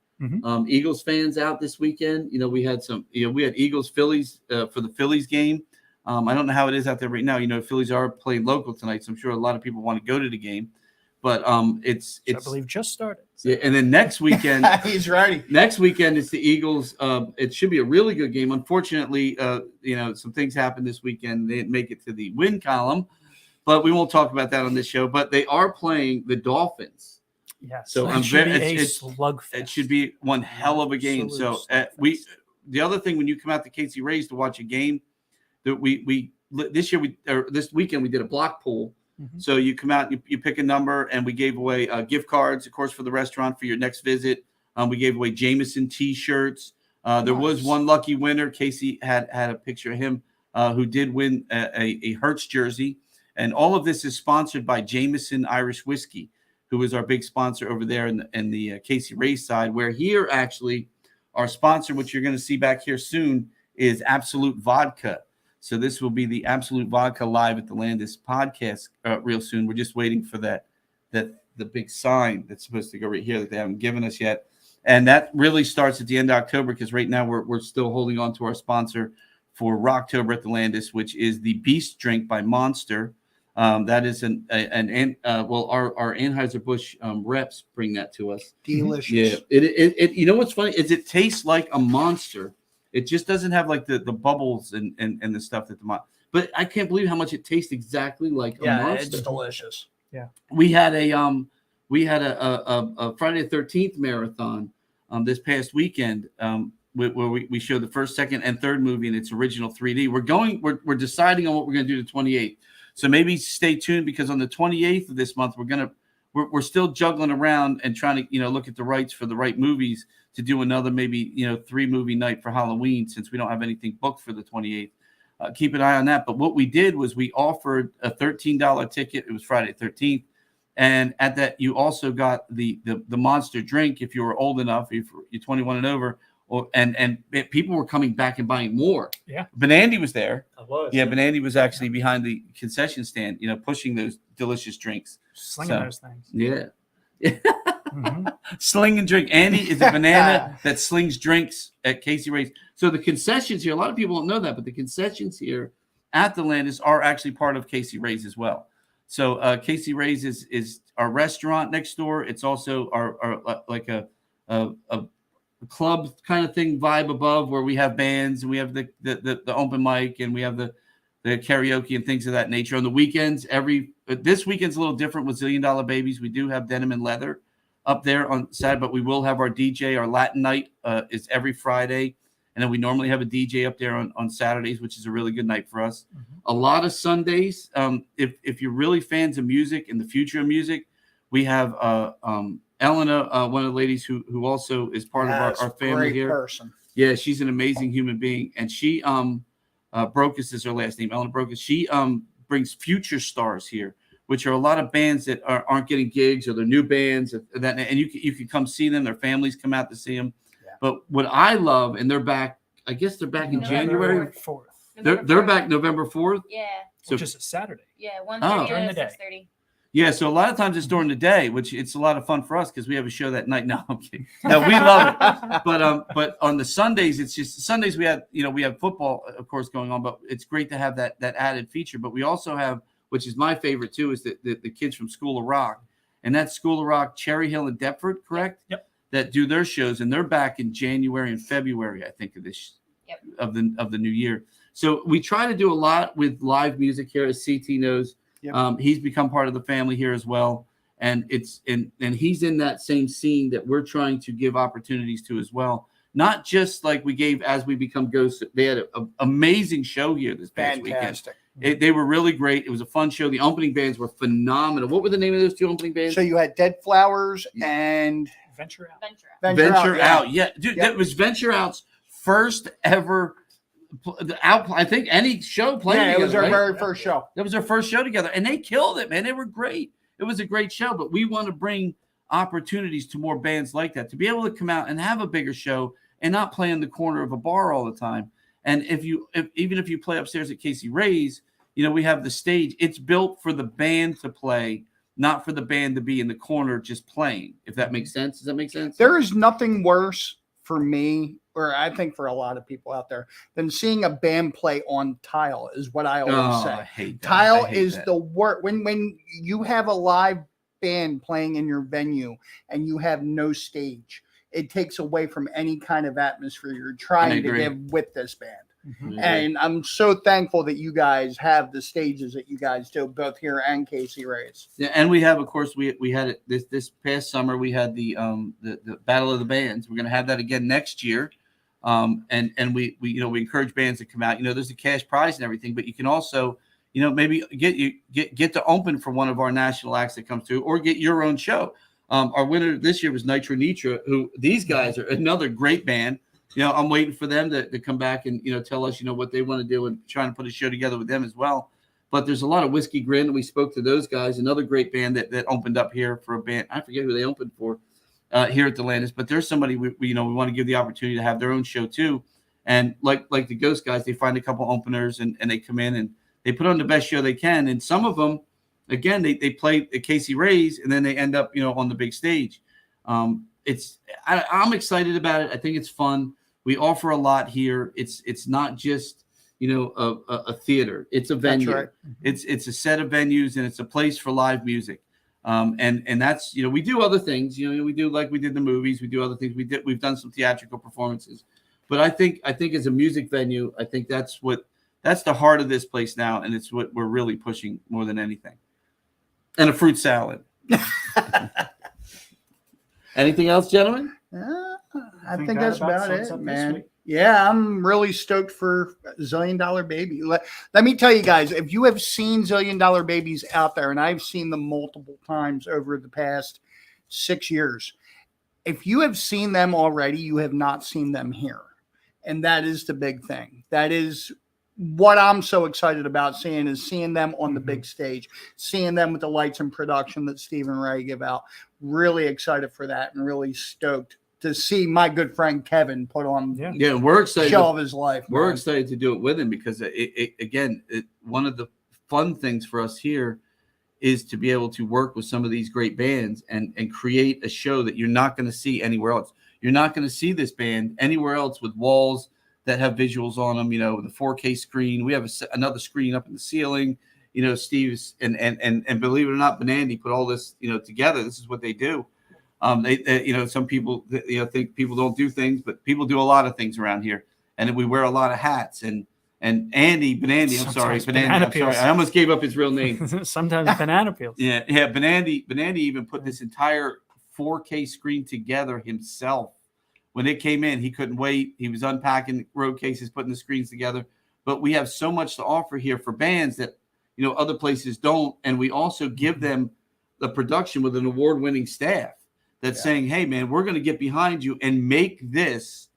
Eagles fans out this weekend. We had we had Eagles Phillies for the Phillies game. I don't know how it is out there right now. You know, Phillies are playing local tonight, so I'm sure a lot of people want to go to the game. But it's I believe just started. So. Yeah, and then next weekend, he's ready. Next weekend is the Eagles. It should be a really good game. Unfortunately, you know, some things happened this weekend. They didn't make it to the win column, but we won't talk about that on this show. But they are playing the Dolphins. Yes. So it I'm should very. be a It's, slugfest. it should be one hell of a game. So the other thing when you come out to Casey Ray's to watch a game, that this weekend we did a block pool. Mm-hmm. So you come out, you pick a number, and we gave away gift cards, of course, for the restaurant for your next visit. We gave away Jameson T-shirts. There was one lucky winner. Casey had a picture of him who did win a Hertz jersey. And all of this is sponsored by Jameson Irish Whiskey, who is our big sponsor over there in the Casey Ray side, where here actually our sponsor, which you're going to see back here soon, is Absolute Vodka. So this will be the Absolute Vodka live at the Landis podcast real soon. We're just waiting for the big sign that's supposed to go right here that they haven't given us yet. And that really starts at the end of October, because right now we're still holding on to our sponsor for Rocktober at the Landis, which is the Beast Drink by Monster. That is our Anheuser-Busch reps bring that to us. Delicious. Yeah. It you know what's funny is it tastes like a Monster. It just doesn't have like the bubbles and the stuff that but I can't believe how much it tastes exactly like a Monster. It's delicious. Yeah. We had a Friday the 13th marathon this past weekend where we showed the first, second, and third movie in its original 3D. We're deciding on what we're gonna do the 28th. So maybe stay tuned, because on the 28th of this month we're still juggling around and trying to look at the rights for the right movies to do another maybe 3-movie night for Halloween, since we don't have anything booked for the 28th. Keep an eye on that. But what we did was we offered a $13 ticket. It was Friday the 13th. And at that, you also got the Monster drink if you were old enough, if you're 21 and over. And people were coming back and buying more. Yeah. Benandy was there. I was. Yeah, Benandy was actually behind the concession stand, pushing those delicious drinks. Slinging those things. Yeah. Mm-hmm. Sling and drink. Andy is a banana that slings drinks at Casey Ray's. So the concessions here, a lot of people don't know that, but the concessions here at the Landis are actually part of Casey Ray's as well. So Casey Ray's is our restaurant next door. It's also our like a club kind of thing vibe above, where we have bands and we have the open mic and we have the karaoke and things of that nature. On the weekends, this weekend's a little different with Zillion Dollar Babies. We do have Denim and Leather up there on Saturday, but we will have our DJ. Our Latin night is every Friday, and then we normally have a DJ up there on Saturdays, which is a really good night for us. Mm-hmm. A lot of Sundays. If you're really fans of music and the future of music, we have Elena, one of the ladies who also is part of our family here. Person. Yeah, she's an amazing human being, and she Brocus is her last name. Elena Brocus. She brings future stars here, which are a lot of bands that aren't getting gigs, or they're new bands, and you can come see them. Their families come out to see them. Yeah. But what I love, and they're back. I guess they're back in January 4th. They're back November 4th. Yeah. Which is a Saturday. Yeah, 1:30 during the to day. 6:30. Yeah, so a lot of times it's during the day, which it's a lot of fun for us because we have a show that night. No, I'm kidding. No, we love it. But on the Sundays, it's just Sundays we have football, of course, going on, but it's great to have that added feature. But we also have, which is my favorite too, is the kids from School of Rock. And that's School of Rock, Cherry Hill and Deptford, correct? Yep. That do their shows, and they're back in January and February, I think, of this of the new year. So we try to do a lot with live music here, as CT knows. Yep. He's become part of the family here as well, and he's in that same scene that we're trying to give opportunities to as well. Not just like we gave As We Become Ghosts. They had an amazing show here this past weekend. They were really great. It was a fun show. The opening bands were phenomenal. What were the name of those two opening bands? So you had Dead Flowers and Venture Out. Venture Out. Yeah, dude, that was Venture Out's first ever. I think any show playing. Yeah, it was together, our very first show. That was their first show together, and they killed it, man. They were great. It was a great show, but we want to bring opportunities to more bands like that to be able to come out and have a bigger show and not play in the corner of a bar all the time. And even if you play upstairs at Casey Ray's, we have the stage. It's built for the band to play, not for the band to be in the corner just playing. If that makes sense. Does that make sense? There is nothing worse for me, or I think for a lot of people out there, than seeing a band play on tile is what I always say. I hate that. Tile I hate is that. the worst. When you have a live band playing in your venue and you have no stage, it takes away from any kind of atmosphere you're trying to agree. give with this band. Mhm. And I'm so thankful that you guys have the stages that you guys do, both here and Casey Ray's. Yeah, and we have, of course, we had it this past summer. We had the Battle of the Bands. We're going to have that again next year, and we we encourage bands to come out. There's a cash prize and everything, but you can also maybe get to open for one of our national acts that comes through, or get your own show. Our winner this year was Nitro Nitra, who these guys are another great band. I'm waiting for them to come back and tell us what they want to do, and trying to put a show together with them as well. But there's a lot of Whiskey Grin. We spoke to those guys, another great band that opened up here for a band. I forget who they opened for here at the Landis, but there's somebody we want to give the opportunity to have their own show too. And like the Ghost guys, they find a couple openers and they come in and they put on the best show they can. And some of them, again, they play at Casey Ray's and then they end up on the big stage. I'm excited about it. I think it's fun. We offer a lot here. It's not just a theater. It's a venue. That's right. It's a set of venues and it's a place for live music. And that's we do other things. We do, like we did the movies. We do other things. We've done some theatrical performances. But I think as a music venue, I think that's the heart of this place now, and it's what we're really pushing more than anything. And a fruit salad. Anything else, gentlemen? I think that's about it, man. Yeah, I'm really stoked for Zillion Dollar Baby. Let me tell you guys, if you have seen Zillion Dollar Babies out there, and I've seen them multiple times over the past 6 years, if you have seen them already, you have not seen them here. And that is the big thing. That is what I'm so excited about seeing them on the big stage, seeing them with the lights and production that Steve and Ray give out. Really excited for that and really stoked to see my good friend Kevin put on we're excited show of his life. We're man. excited to do it with him because one of the fun things for us here is to be able to work with some of these great bands and create a show that you're not going to see anywhere else. You're not going to see this band anywhere else with walls that have visuals on them, with a 4K screen. We have another screen up in the ceiling. Steve's and believe it or not, Benandy put all this, together. This is what they do. They some people, think people don't do things, but people do a lot of things around here. And we wear a lot of hats. And Andy, Benandy, I'm sorry, I almost gave up his real name. Sometimes banana peels. Yeah. Benandy even put this entire 4K screen together himself. When it came in, he couldn't wait. He was unpacking road cases, putting the screens together. But we have so much to offer here for bands that, other places don't. And we also give them the production with an award-winning staff that's saying, hey, man, we're going to get behind you and make this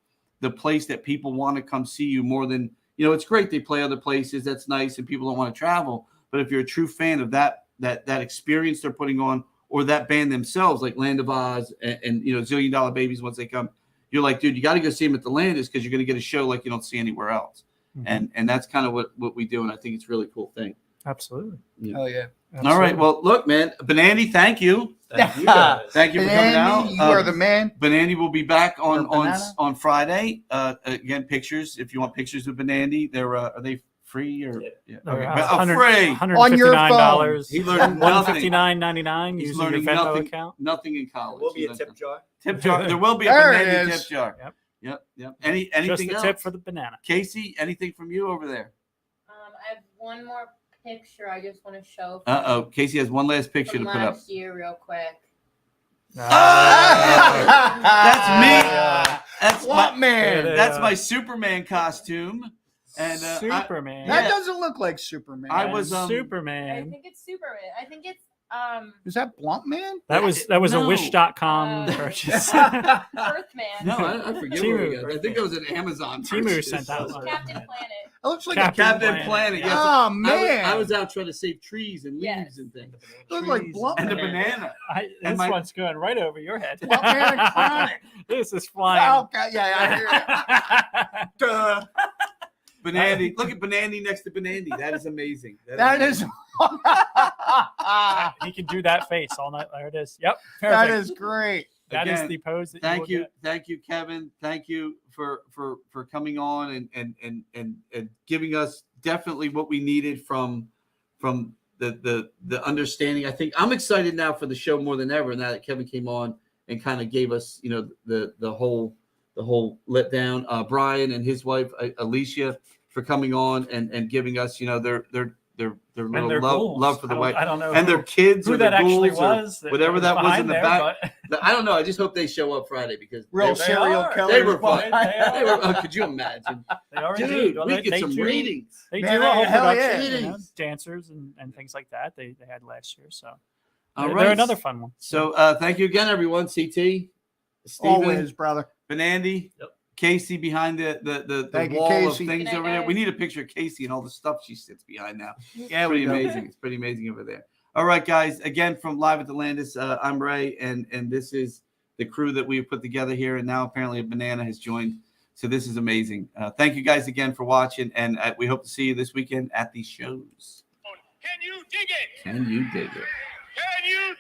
the place that people want to come see you more than, it's great they play other places. That's nice. And people don't want to travel. But if you're a true fan of that experience they're putting on, or that band themselves, like Land of Oz and Zillion Dollar Babies, once they come, you're like, dude, you got to go see them at the Landis because you're going to get a show like you don't see anywhere else. Mm-hmm. And that's kind of what we do. And I think it's a really cool thing. Absolutely. Oh, yeah. Absolutely. All right. Well, look, man, Benandy, thank you. Thank you guys. Thank you for coming out. You are the man. Benandy will be back on Friday. Again, pictures. If you want pictures of Benandy, are they free or free on your phone? He learned nothing. $159.99 using your Venmo account. Nothing in college. Will be a tip jar. Tip jar. There will be a Benandy tip jar. Yep. Anything Just the else? tip for the banana. Casey, anything from you over there? I have one more picture I just want to show. Casey has one last picture to put up. Last year, real quick. That's me. That's what man? That's my Superman costume. And Superman. That doesn't look like Superman. I was Superman. I think it's Superman. I think it's Is that Blunt Man? That was No. a Wish.com purchase. Earthman. No, I forget where we got. I think it was an Amazon. Timu purchase. sent that one. Captain Planet. It looks like Captain Planet. Yes. Oh man! I was out trying to save trees and leaves Yes. and things. It looks like Blunt And the Man. banana. This one's going right over your head. Blunt Man and Chronic. This is flying. Okay, yeah, I hear it. Duh. Benandy. Look at Benandy next to Benandy. That is amazing. That is. He can do that face all night. There it is. Yep. That Perfect. is great. That is again, the pose. That thank you. you, thank you, Kevin. Thank you for coming on and giving us definitely what we needed from the understanding. I think I'm excited now for the show more than ever. Now that Kevin came on and kind of gave us, the whole letdown. Brian and his wife Alicia for coming on and giving us, their little their love ghouls. for the I white. don't know And their kids who or that their actually ghouls or was. whatever that was in behind the there, back. but- I don't know. I just hope they show up Friday because Real they serial are. killers. they were fun. They are. Could you imagine? They are Dude, indeed. Well, we they- get they some do- ratings. They Man, do a whole hell production, yeah. dancers and things like that. They had last year, so All they're right. another fun one. So thank you again, everyone. CT, Steven, Always, brother. Benandy, Yep. Casey behind the Thank you, wall Casey. of things Good night, over there. We guys. need a picture of Casey and all the stuff she sits behind now. Yeah, It's pretty we do. amazing. It's pretty amazing over there. All right, guys. Again, from live at the Landis, I'm Ray, and this is the crew that we've put together here. And now apparently a banana has joined. So this is amazing. Thank you guys again for watching, and we hope to see you this weekend at these shows. Can you dig it? Can you dig it?